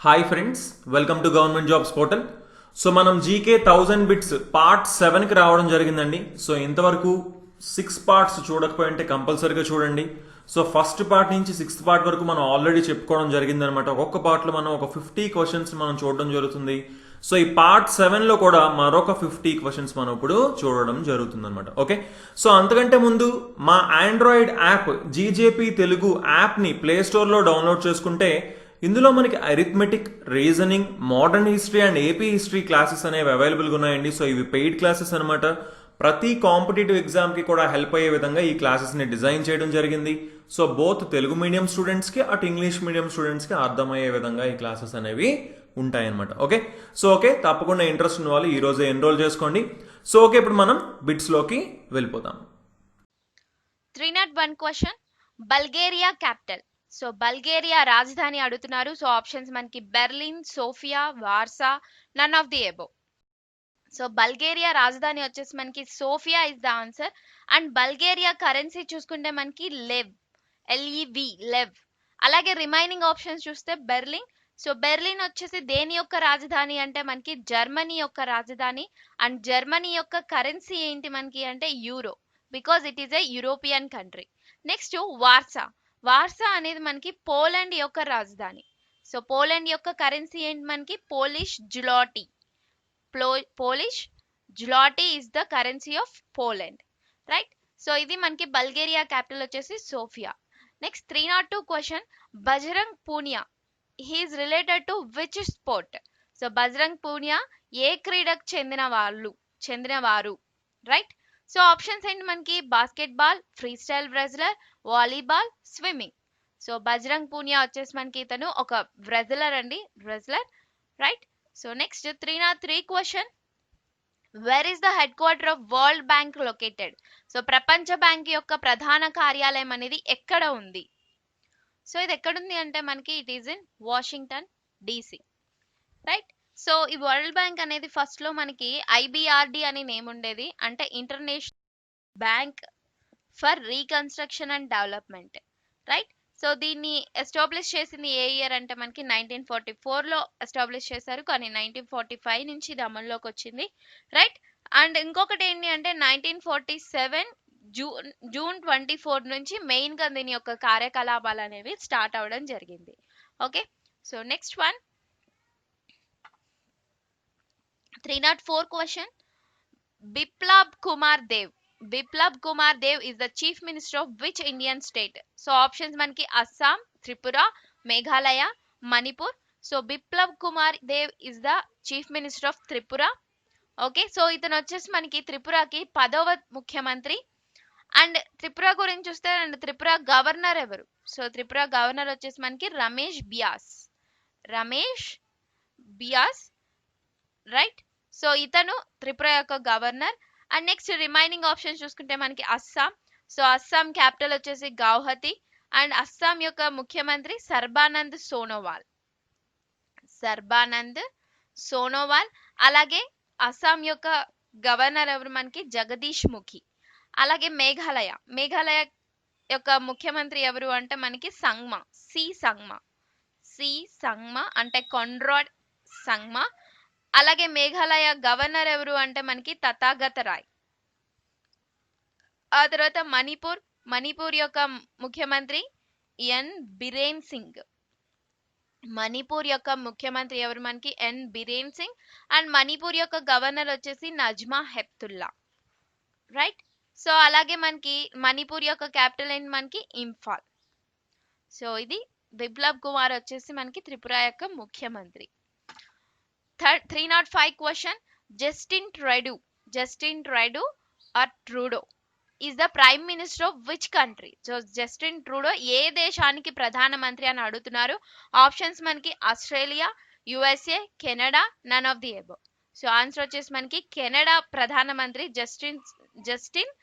Hi friends, welcome to government jobs portal. So మనం GK 1000 bits part 7కి రావడం జరిగిందండి. So ఇంతవరకు 6 పార్ట్స్ చూడకపోయింటే కంపల్సరీగా చూడండి. సో ఫస్ట్ పార్ట్ నుంచి 6th పార్ట్ వరకు మనం ఆల్రెడీ చెప్పుకోవడం జరిగిందనమాట. ఒక్కొక్క పార్ట్లో మనం ఒక 50 క్వశ్చన్స్ మనం చూడడం జరుగుతుంది. సో ఈ పార్ట్ 7లో కూడా మరొక 50 క్వశ్చన్స్ మనం ఇప్పుడు చూడడం జరుగుతుంది అనమాట. ఓకే, సో అంతకంటే ముందు మా ఆండ్రాయిడ్ యాప్ జీజేపీ తెలుగు యాప్ని ప్లే స్టోర్లో డౌన్లోడ్ చేసుకుంటే ఇందులో మనకి arithmetic, reasoning, modern history and AP history classes అనేవి అవైలబుల్గా ఉన్నాయండి. సో ఇవి పెయిడ్ క్లాసెస్ అనమాట. ప్రతి కాంపిటేటివ్ ఎగ్జామ్కి కూడా హెల్ప్ అయ్యే విధంగా ఈ క్లాసెస్ని డిజైన్ చేయడం జరిగింది. సో బోత్ తెలుగు మీడియం స్టూడెంట్స్కి అటు ఇంగ్లీష్ మీడియం స్టూడెంట్స్కి అర్థమయ్యే విధంగా ఈ క్లాసెస్ అనేవి ఉంటాయన్నమాట. ఓకే, తప్పకుండా ఇంట్రెస్ట్ ఉన్న వాళ్ళు ఈ రోజే ఎన్రోల్ చేసుకోండి. సో ఓకే, ఇప్పుడు మనం బిట్స్లోకి వెళ్ళిపోదాం. 301 question, Bulgaria capital. So Bulgaria రాజధాని అడుగుతున్నారు. సో ఆప్షన్స్ మనకి Berlin, Sofia, Warsaw, none of the above. So Bulgaria రాజధాని వచ్చేసి మనకి Sofia is the answer. And Bulgaria currency చూసుకుంటే మనకి లెవ్, ఎల్ఈవి, లెవ్. అలాగే రిమైనింగ్ ఆప్షన్స్ చూస్తే బెర్లిన్. సో బెర్లిన్ వచ్చేసి దేని యొక్క రాజధాని అంటే మనకి జర్మనీ యొక్క రాజధాని. అండ్ జర్మనీ యొక్క కరెన్సీ ఏంటి మనకి అంటే euro, because it is a European country. Next Warsaw. Warsaw అనేది మనకి పోలాండ్ యొక్క రాజధాని. సో పోలాండ్ యొక్క కరెన్సీ ఏంటి మనకి Polish zloty. Polish zloty is the currency of Poland, right. So ఇది మనకి బల్గేరియా క్యాపిటల్ వచ్చేసి Sofia. Next 302 question, Bajrang Punia he is related to which sport. So Bajrang Punia ఏ క్రీడకు చెందినవారు, రైట్. సో ఆప్షన్స్ ఏంటి మనకి basketball, freestyle wrestler, volleyball, swimming. So Bajrang Punia వచ్చేసి మనకి ఇతను ఒక రెజ్లర్ అండి, wrestler, right. So next 303 question, where is the head quarter of world bank located. So ప్రపంచ బ్యాంక్ యొక్క ప్రధాన కార్యాలయం అనేది ఎక్కడ ఉంది. సో ఇది ఎక్కడుంది అంటే మనకి it is in Washington DC, right. So ఈ వరల్డ్ బ్యాంక్ అనేది ఫస్ట్ లో మనకి ఐబిఆర్డి అని నేమ్ ఉండేది, అంటే international bank for reconstruction and development, right. So దీన్ని ఎస్టాబ్లిష్ చేసింది ఏ ఇయర్ అంటే మనకి 1944లో ఎస్టాబ్లిష్ చేశారు, కానీ 1945 నుంచి ఇది అమల్లోకి వచ్చింది, రైట్. అండ్ ఇంకొకటి ఏంటి అంటే 1947 జూన్ 24 నుంచి మెయిన్ గా దీని యొక్క కార్యకలాపాలు అనేవి స్టార్ట్ అవ్వడం జరిగింది. Okay, so next one 304 question, Biplab Kumar Deb. Biplab Kumar Deb is the chief minister of which Indian state. So options మనకి Assam, Tripura, Meghalaya, Manipur. So Biplab Kumar Deb is the chief minister of Tripura. Okay, so ఇతను వచ్చేసి మనకి త్రిపురకి 10వ ముఖ్యమంత్రి. అండ్ త్రిపుర గురించి చూస్తే అండ్ త్రిపుర గవర్నర్ ఎవరు. సో త్రిపుర గవర్నర్ వచ్చేసి మనకి రమేష్ బియాస్, రైట్. సో ఇతను త్రిపుర యొక్క governor. And next remaining options చూసుకుంటే మనకి అస్సాం. సో అస్సాం క్యాపిటల్ వచ్చేసి గౌహతి. అండ్ అస్సాం యొక్క ముఖ్యమంత్రి సర్బానంద్ సోనోవాల్. అలాగే అస్సాం యొక్క గవర్నర్ ఎవరు మనకి జగదీష్ ముఖి. అలాగే మేఘాలయ యొక్క ముఖ్యమంత్రి ఎవరు అంటే మనకి సంగ్మా అంటే కొండ్రాడ్ సంగ్మా. అలాగే మేఘాలయ గవర్నర్ ఎవరు అంటే మనకి తథాగత రాయ్. ఆ తర్వాత మణిపూర్ యొక్క ముఖ్యమంత్రి ఎన్ బిరేన్ సింగ్. మణిపూర్ యొక్క ముఖ్యమంత్రి ఎవరు మనకి ఎన్ బిరేన్ సింగ్. అండ్ మణిపూర్ యొక్క గవర్నర్ వచ్చేసి నజ్మా హెప్తుల్లా, రైట్. సో అలాగే మనకి మణిపూర్ యొక్క క్యాపిటల్ ఏంటి మనకి ఇంఫాల్. సో ఇది బిప్లబ్ కుమార్ వచ్చేసి మనకి త్రిపుర యొక్క ముఖ్యమంత్రి. 305 question, Justin Trudeau or Trudeau is the prime minister of which country. So Justin Trudeau ఏ దేశానికి ప్రధానమంత్రి అని అడుగుతున్నారు. ఆప్షన్స్ మనకి Australia, USA, Canada, none of the above. So answer వచ్చేసి మనకి కెనడా ప్రధానమంత్రి జస్టిన్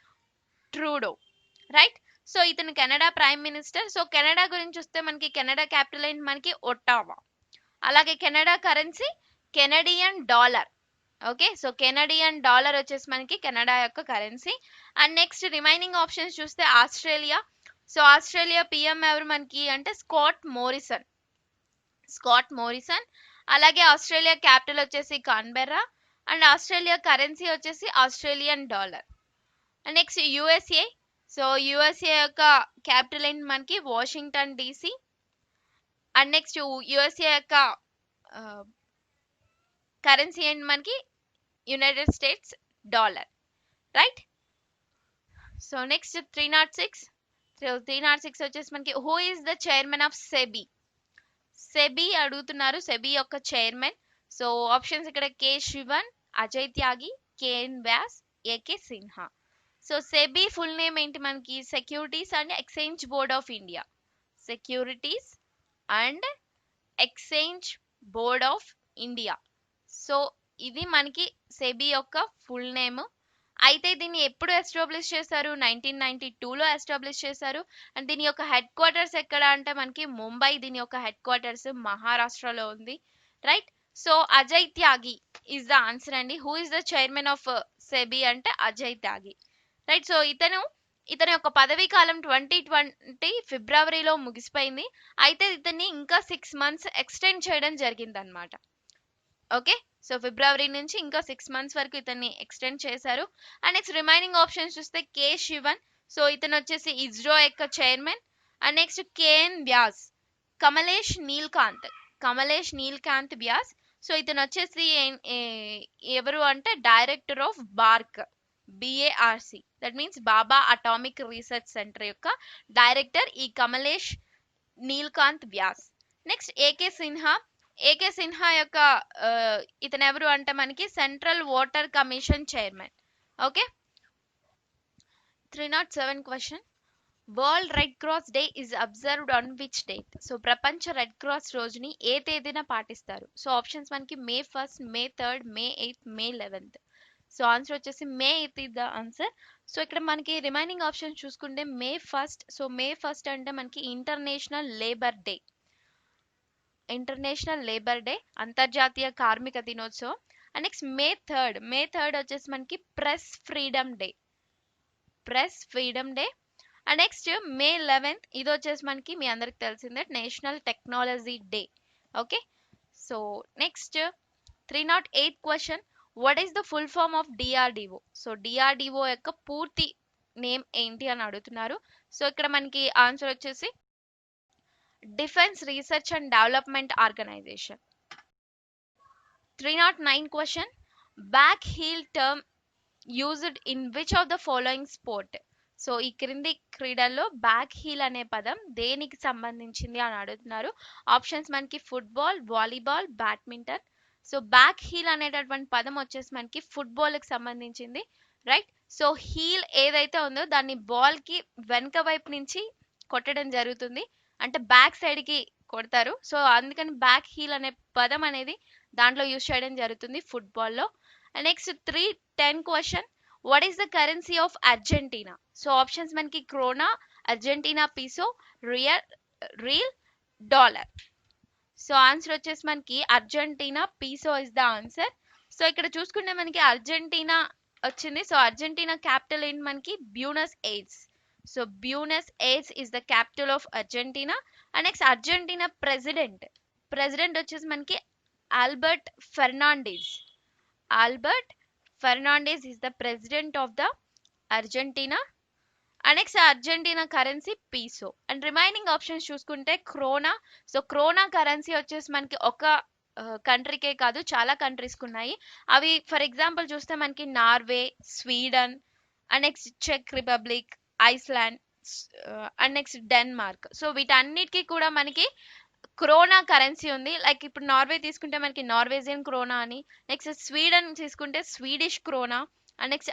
ట్రూడో, రైట్. సో ఇతను Canada prime minister. So Canada గురించి చూస్తే మనకి కెనడా క్యాపిటల్ ఏంటి మనకి ఒట్టావా. అలాగే Canada currency Canadian dollar. Okay, so Canadian dollar వచ్చేసి మనకి కెనడా యొక్క currency. And next remaining options చూస్తే ఆస్ట్రేలియా. సో ఆస్ట్రేలియా పిఎం ఎవరు మనకి అంటే స్కాట్ మోరిసన్. Scott Morrison. అలాగే ఆస్ట్రేలియా క్యాపిటల్ వచ్చేసి కాన్బెర్రా. అండ్ ఆస్ట్రేలియా కరెన్సీ వచ్చేసి Australian dollar. Next USA. So USA యొక్క క్యాపిటల్ ఏంటి మనకి Washington DC. And next USA యొక్క కరెన్సీ ఏంటి మనకి United states dollar, right. So next 306. So 306 వచ్చేసి మనకి who is the chairman of SEBI. SEBI అడుగుతున్నారు, సెబీ యొక్క చైర్మన్. సో ఆప్షన్స్ ఇక్కడ కే Sivan, Ajay Tyagi, KN Vyas, AK Sinha. So SEBI full name ఏంటి మనకి securities and exchange board of India. Securities and exchange board of India. So ఇది మనకి SEBI యొక్క full name. అయితే దీన్ని ఎప్పుడు ఎస్టాబ్లిష్ చేశారు? 1992లో ఎస్టాబ్లిష్ చేశారు. అండ్ దీని యొక్క హెడ్ క్వార్టర్స్ ఎక్కడ అంటే మనకి ముంబై. దీని యొక్క హెడ్ క్వార్టర్స్ మహారాష్ట్రలో ఉంది, right. So Ajay Tyagi is the answer అండి. Who is the chairman of SEBI అంటే అజయ్ త్యాగి, రైట్. సో ఇతని యొక్క పదవీ కాలం 2020 ఫిబ్రవరిలో ముగిసిపోయింది. అయితే ఇతన్ని ఇంకా 6 months ఎక్స్టెండ్ చేయడం జరిగింది అనమాట. ఓకే, సో ఫిబ్రవరి నుంచి ఇంకా 6 months వరకు ఇతన్ని ఎక్స్టెండ్ చేశారు. అండ్ నెక్స్ట్ రిమైనింగ్ ఆప్షన్స్ చూస్తే కే శివన్. సో ఇతను వచ్చేసి ఇస్రో యొక్క chairman. And next K N Vyas, Kamlesh Neelkanth Vyas. So ఇతను వచ్చేసి ఎవరు అంటే director of BARC, BARC, that means Bhabha atomic research centre యొక్క డైరెక్టర్ ఈ కమలేష్ నీల్కాంత్ వ్యాస్. నెక్స్ట్ ఏకే సిన్హా యొక్క ఇతను ఎవరు అంటే మనకి central water commission chairman. Okay. 307 question. World red cross day is observed on which date. So ప్రపంచ రెడ్ క్రాస్ రోజుని ఏ తేదీన పాటిస్తారు? సో ఆప్షన్స్ మనకి May 1st, May 3rd, May 8th, May 11th. So answer వచ్చేసి May 8th is the answer. So ఇక్కడ మనకి remaining options చూసుకుంటే May 1st. So May 1st అంటే మనకి ఇంటర్నేషనల్ లేబర్ డే, అంతర్జాతీయ కార్మిక దినోత్సవం. అండ్ నెక్స్ట్ May 3rd వచ్చేసి మనకి press freedom day. And next May 11th ఇది వచ్చేసి మనకి మీ అందరికి తెలిసిందే national technology day. Okay. So next 308 question. What is the full form of DRDO? So DRDO యొక్క పూర్తి నేమ్ ఏంటి అని అడుగుతున్నారు. సో ఇక్కడ మనకి ఆన్సర్ వచ్చేసి defence research and development organisation. 309 question. Back heel term used in which of the following sport? So ఈ క్రింది క్రీడల్లో బ్యాక్ హీల్ అనే పదం దేనికి సంబంధించింది అని అడుగుతున్నారు. ఆప్షన్స్ మనకి football, volleyball, badminton. So back heel అనేటటువంటి పదం వచ్చేసి మనకి ఫుట్బాల్కి సంబంధించింది, రైట్. సో హీల్ ఏదైతే ఉందో దాన్ని బాల్ కి వెనక వైపు నుంచి కొట్టడం జరుగుతుంది, అంటే బ్యాక్ సైడ్ కి కొడతారు. సో అందుకని బ్యాక్ హీల్ అనే పదం అనేది దాంట్లో యూజ్ చేయడం జరుగుతుంది ఫుట్బాల్లో. Next 310 question. What is the currency of Argentina? So options మనకి krona, Argentina peso, real, dollar. So answer వచ్చేసి మనకి Argentina peso is the answer. So ఇక్కడ చూసుకుంటే మనకి అర్జెంటీనా వచ్చింది. సో అర్జెంటీనా క్యాపిటల్ ఏంటి మనకి Buenos heirs. So Buenos heirs is the capital of Argentina. And next Argentina president వచ్చేసి మనకి Albert Fernandes is the president of the Argentina. And next Argentina currency peso. And remaining options చూసుకుంటే krona. So krona currency వచ్చేసి మనకి ఒక కంట్రీకే కాదు చాలా కంట్రీస్కి ఉన్నాయి. అవి ఫర్ ఎగ్జాంపుల్ చూస్తే మనకి Norway, Sweden, and next check republic, Iceland, and next Denmark. So వీటన్నిటికీ కూడా మనకి క్రోనా కరెన్సీ ఉంది. లైక్ ఇప్పుడు నార్వే తీసుకుంటే మనకి నార్వేజియన్ క్రోనా అని, నెక్స్ట్ స్వీడన్ తీసుకుంటే Swedish krona, and next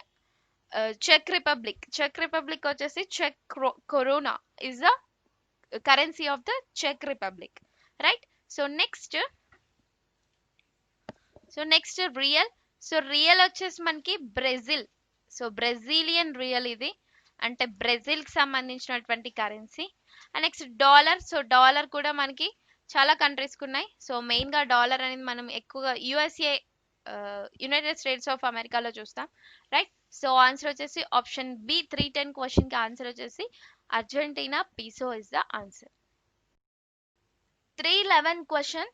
check republic వచ్చేసి check corona is the currency of the check republic, right. So next real వచ్చేసి మనకి బ్రెజిల్. సో బ్రెజిలియన్ రియల్ ఇది, అంటే బ్రెజిల్ కి సంబంధించినటువంటి currency. And next dollar. So dollar కూడా మనకి చాలా కంట్రీస్కి ఉన్నాయి. సో మెయిన్గా డాలర్ అనేది మనం ఎక్కువగా యుఎస్ఏ, యునైటెడ్ స్టేట్స్ ఆఫ్ అమెరికాలో చూస్తాం, రైట్. సో ఆన్సర్ వచ్చేసి ఆప్షన్ బి 310 క్వశ్చన్కి ఆన్సర్ వచ్చేసి Argentina peso is the answer. 311 question.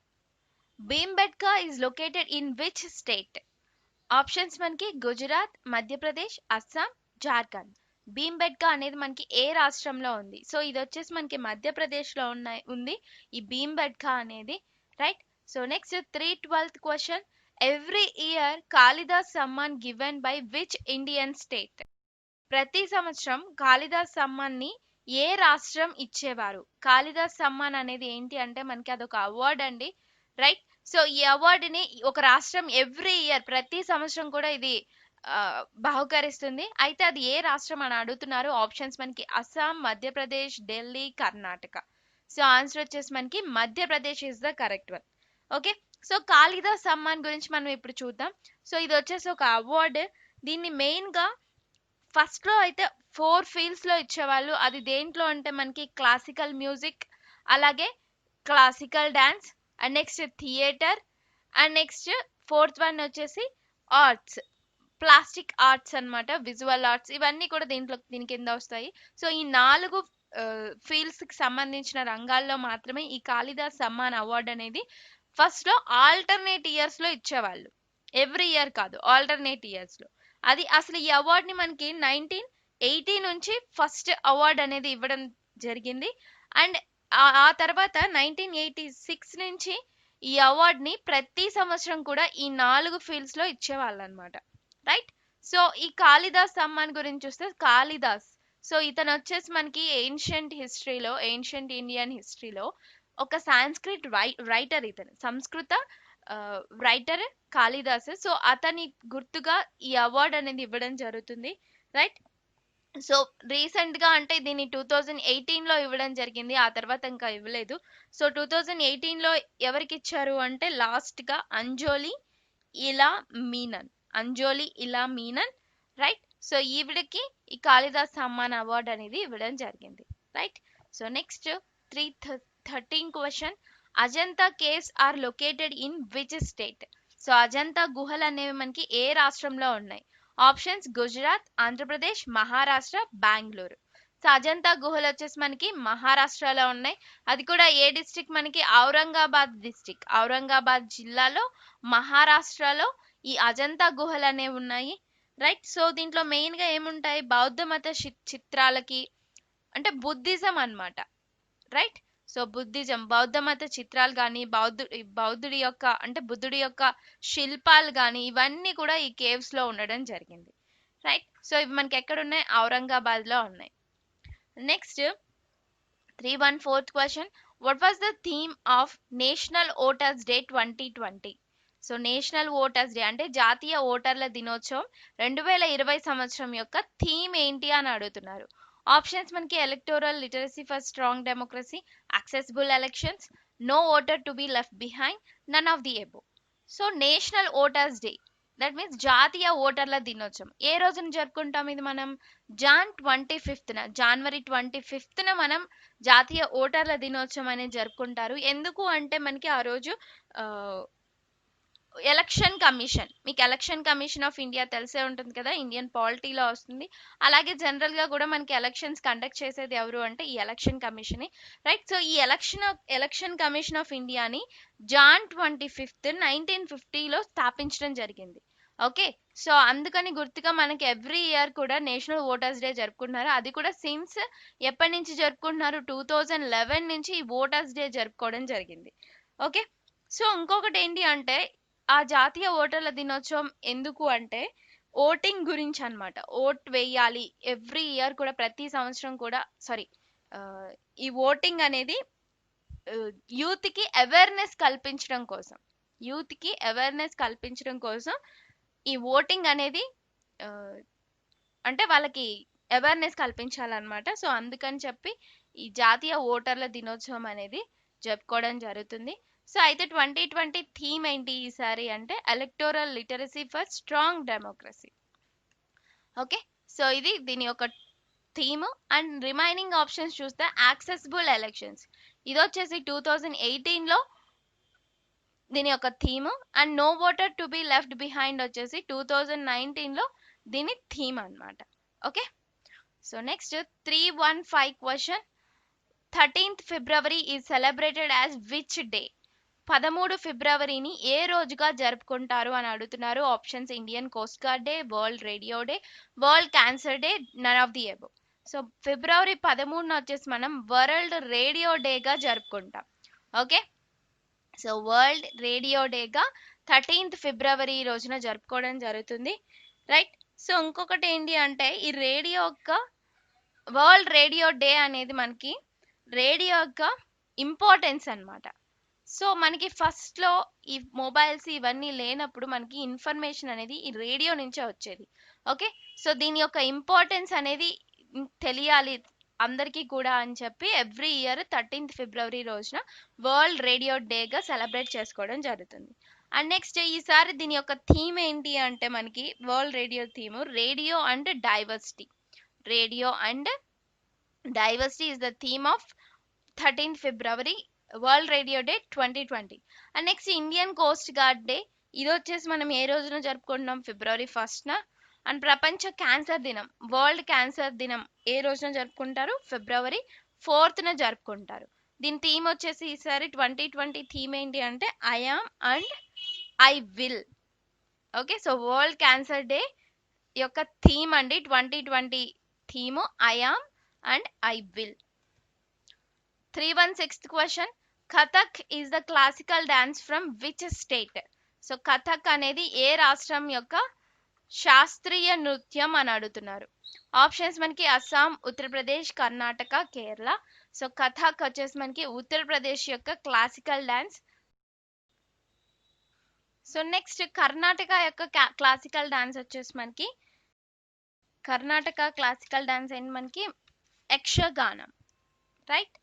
Bhimbetka is located in which state? Options మనకి గుజరాత్, మధ్యప్రదేశ్, అస్సాం, జార్ఖండ్. భీంబెట్కా అనేది మనకి ఏ రాష్ట్రంలో ఉంది? సో ఇది వచ్చేసి మనకి మధ్యప్రదేశ్ లో ఉంది ఈ భీంబెట్కా అనేది, right. So next 312th question. Every year Kalidas Samman given by which Indian state? ప్రతి సంవత్సరం కాళిదాస్ సమ్మాన్ని ఏ రాష్ట్రం ఇచ్చేవారు? కాళిదాస్ సమ్మాన్ అనేది ఏంటి అంటే మనకి అదొక అవార్డ్ అండి, రైట్. సో ఈ అవార్డుని ఒక రాష్ట్రం ఎవ్రీ ఇయర్ ప్రతి సంవత్సరం కూడా ఇది బహుకరిస్తుంది. అయితే అది ఏ రాష్ట్రం అని అడుగుతున్నారు. ఆప్షన్స్ మనకి అస్సాం, మధ్యప్రదేశ్, ఢిల్లీ, కర్ణాటక. సో ఆన్సర్ వచ్చేసి మనకి Madhya Pradesh is the correct one. Okay, so Kalidas Samman గురించి మనం ఇప్పుడు చూద్దాం. సో ఇది వచ్చేసి ఒక అవార్డు. దీన్ని మెయిన్ గా ఫస్ట్ లో అయితే 4 ఫీల్డ్స్ లో ఇచ్చేవాళ్ళు. అది దేంట్లో అంటే మనకి క్లాసికల్ మ్యూజిక్, అలాగే classical dance, and next theatre, and next 4th one వచ్చేసి ఆర్ట్స్, ప్లాస్టిక్ ఆర్ట్స్ అన్నమాట, విజువల్ ఆర్ట్స్. ఇవన్నీ కూడా దీని కింద వస్తాయి. సో ఈ 4 ఫీల్డ్స్ కి సంబంధించిన రంగాల్లో మాత్రమే ఈ కాళిదాస్ సమ్మాన్ అవార్డు అనేది ఫస్ట్ లో ఆల్టర్నేట్ ఇయర్స్ లో ఇచ్చేవాళ్ళు. ఎవ్రీ ఇయర్ కాదు, ఆల్టర్నేట్ ఇయర్స్ లో. అది అసలు ఈ అవార్డ్ ని మనకి 1980 నుంచి ఫస్ట్ అవార్డ్ అనేది ఇవ్వడం జరిగింది. అండ్ ఆ తర్వాత 1986 నుంచి ఈ అవార్డ్ ని ప్రతి సంవత్సరం కూడా ఈ 4 ఫీల్డ్స్ లో ఇచ్చేవాళ్ళు అనమాట, రైట్. సో ఈ కాళిదాస్ సమ్మాన్ గురించి చూస్తే కాళిదాస్, సో ఇతను వచ్చేసి మనకి ఏన్షియంట్ ఇండియన్ హిస్టరీలో ఒక సాంస్క్రిట్ రైటర్. ఇతను సంస్కృత రైటర్ కాళిదాస్. సో అతని గుర్తుగా ఈ అవార్డ్ అనేది ఇవ్వడం జరుగుతుంది, రైట్. సో రీసెంట్ గా అంటే దీన్ని 2018 లో ఇవ్వడం జరిగింది, ఆ తర్వాత ఇంకా ఇవ్వలేదు. సో 2018 లో ఎవరికి ఇచ్చారు అంటే లాస్ట్ గా అంజోలి ఇలా మీనన్, రైట్. సో ఈవిడకి ఈ కాళిదాస్ సమ్మాన్ అవార్డ్ అనేది ఇవ్వడం జరిగింది, right. So next 313 question. Ajanta caves are located in which state? So Ajanta గుహలు అనేవి మనకి ఏ రాష్ట్రంలో ఉన్నాయి? ఆప్షన్స్ గుజరాత్, ఆంధ్రప్రదేశ్, మహారాష్ట్ర, బెంగళూరు. సో అజంతా గుహలు వచ్చేసి మనకి మహారాష్ట్రలో ఉన్నాయి. అది కూడా ఏ డిస్ట్రిక్ట్ మనకి? ఔరంగాబాద్ జిల్లాలో మహారాష్ట్రలో ఈ అజంతా గుహలు అనేవి ఉన్నాయి, రైట్. సో దీంట్లో మెయిన్ గా ఏముంటాయి? బౌద్ధ మత చిత్రాలకి, అంటే బుద్ధిజం అన్నమాట, రైట్. సో బౌద్ధ మత చిత్రాలు కానీ బుద్ధుడి యొక్క శిల్పాలు కానీ ఇవన్నీ కూడా ఈ కేవ్స్ లో ఉండడం జరిగింది, రైట్. సో ఇవి మనకి ఎక్కడ ఉన్నాయి? ఔరంగాబాద్ లో ఉన్నాయి. Next 314th question. What was the theme of national voters day 2020? So national voters day అంటే జాతీయ ఓటర్ల దినోత్సవం 2020 సంవత్సరం యొక్క థీమ్ ఏంటి అని అడుగుతున్నారు. ఆప్షన్స్ మనకి electoral literacy for strong democracy, accessible elections, no voter to be left behind, none of the above. So national voters day, that means జాతీయ ఓటర్ల దినోత్సవం ఏ రోజున జరుపుకుంటాం? ఇది మనం జనవరి 25న మనం జాతీయ ఓటర్ల దినోత్సవం అనేది జరుపుకుంటారు. ఎందుకు అంటే మనకి ఆ రోజు ఎలక్షన్ కమిషన్, మీకు ఎలక్షన్ కమిషన్ ఆఫ్ ఇండియా తెలిసే ఉంటుంది కదా, ఇండియన్ పాలిటీలో వస్తుంది. అలాగే జనరల్ గా కూడా మనకి ఎలక్షన్స్ కండక్ట్ చేసేది ఎవరు అంటే ఈ ఎలక్షన్ కమిషన్, రైట్. సో ఈ ఎలక్షన్ కమిషన్ ఆఫ్ ఇండియాని జాన్ 25 1950లో స్థాపించడం జరిగింది, ఓకే. సో అందుకని గుర్తుగా మనకి ఎవ్రీ ఇయర్ కూడా నేషనల్ ఓటర్స్ డే జరుపుకుంటున్నారు. అది కూడా సిన్స్ ఎప్పటి నుంచి జరుపుకుంటున్నారు? 2011 నుంచి ఈ ఓటర్స్ డే జరుపుకోవడం జరిగింది, ఓకే. సో ఇంకొకటి ఏంటి అంటే ఆ జాతీయ ఓటర్ల దినోత్సవం ఎందుకు అంటే ఓటింగ్ గురించి అన్నమాట. ఓట్ వేయాలి ఎవ్రీ ఇయర్ కూడా, ప్రతి సంవత్సరం కూడా, ఈ ఓటింగ్ అనేది యూత్ కి అవేర్నెస్ కల్పించడం కోసం ఈ ఓటింగ్ అనేది అంటే వాళ్ళకి అవేర్నెస్ కల్పించాలన్నమాట. సో అందుకని చెప్పి ఈ జాతీయ ఓటర్ల దినోత్సవం అనేది జరుపుకోవడం జరుగుతుంది. సో అయితే 2020 థీమ్ ఏంటి ఈసారి అంటే electoral literacy for strong democracy, okay. So ఇది దీని యొక్క థీమ్. అండ్ రిమైనింగ్ ఆప్షన్స్ చూస్తే యాక్సెసిబుల్ ఎలక్షన్స్, ఇది వచ్చేసి 2018లో దీని యొక్క theme. And no voter to be left behind వచ్చేసి 2019లో దీని థీమ్ అన్నమాట, okay. So next 315 question. 13th February is celebrated as which day? 13 ఫిబ్రవరిని ఏ రోజుగా జరుపుకుంటారు అని అడుగుతున్నారు. Options Indian coast guard day, world radio day, world cancer day, none of the above. So February 13న వచ్చేసి మనం వరల్డ్ రేడియో డేగా జరుపుకుంటాం. ఓకే, సో వరల్డ్ రేడియో డేగా 13th ఫిబ్రవరి రోజున జరుపుకోవడం జరుగుతుంది. రైట్. సో ఇంకొకటి ఏంటి అంటే ఈ రేడియో యొక్క వరల్డ్ రేడియో డే అనేది మనకి రేడియో యొక్క ఇంపార్టెన్స్ అన్నమాట. సో మనకి ఫస్ట్లో ఈ మొబైల్స్ ఇవన్నీ లేనప్పుడు మనకి ఇన్ఫర్మేషన్ అనేది ఈ రేడియో నుంచే వచ్చేది. ఓకే, సో దీని యొక్క ఇంపార్టెన్స్ అనేది తెలియాలి అందరికీ కూడా అని చెప్పి ఎవ్రీ ఇయర్ 13th ఫిబ్రవరి రోజున వరల్డ్ రేడియో డేగా సెలబ్రేట్ చేసుకోవడం జరుగుతుంది. అండ్ నెక్స్ట్ ఈసారి దీని యొక్క థీమ్ ఏంటి అంటే మనకి world radio theme radio and diversity. Radio and diversity is the theme of 13th February world radio day 2020. And next Indian coast guard day. ఇది వచ్చేసి మనం ఏ రోజున జరుపుకుంటున్నాం? ఫిబ్రవరి 1st. అండ్ ప్రపంచ క్యాన్సర్ దినం, వరల్డ్ క్యాన్సర్ దినం ఏ రోజున జరుపుకుంటారు? ఫిబ్రవరి 4th జరుపుకుంటారు. దీని థీమ్ వచ్చేసి ఈసారి 2020 థీమ్ ఏంటి అంటే I am and I will. Okay, so world cancer day యొక్క థీమ్ అండి 2020 theme I am and I will. 316th question, Kathak is the classical dance from which state? So Kathak అనేది ఏ రాష్ట్రం యొక్క శాస్త్రీయ నృత్యం అని అడుగుతున్నారు. ఆప్షన్స్ మనకి అస్సాం, ఉత్తరప్రదేశ్, కర్ణాటక, కేరళ. సో కథక్ వచ్చేసి మనకి ఉత్తరప్రదేశ్ యొక్క classical dance. So next Karnataka యొక్క క్లాసికల్ డాన్స్ వచ్చేసి మనకి కర్ణాటక క్లాసికల్ డాన్స్ ఏంటి మనకి యక్షగానం. రైట్.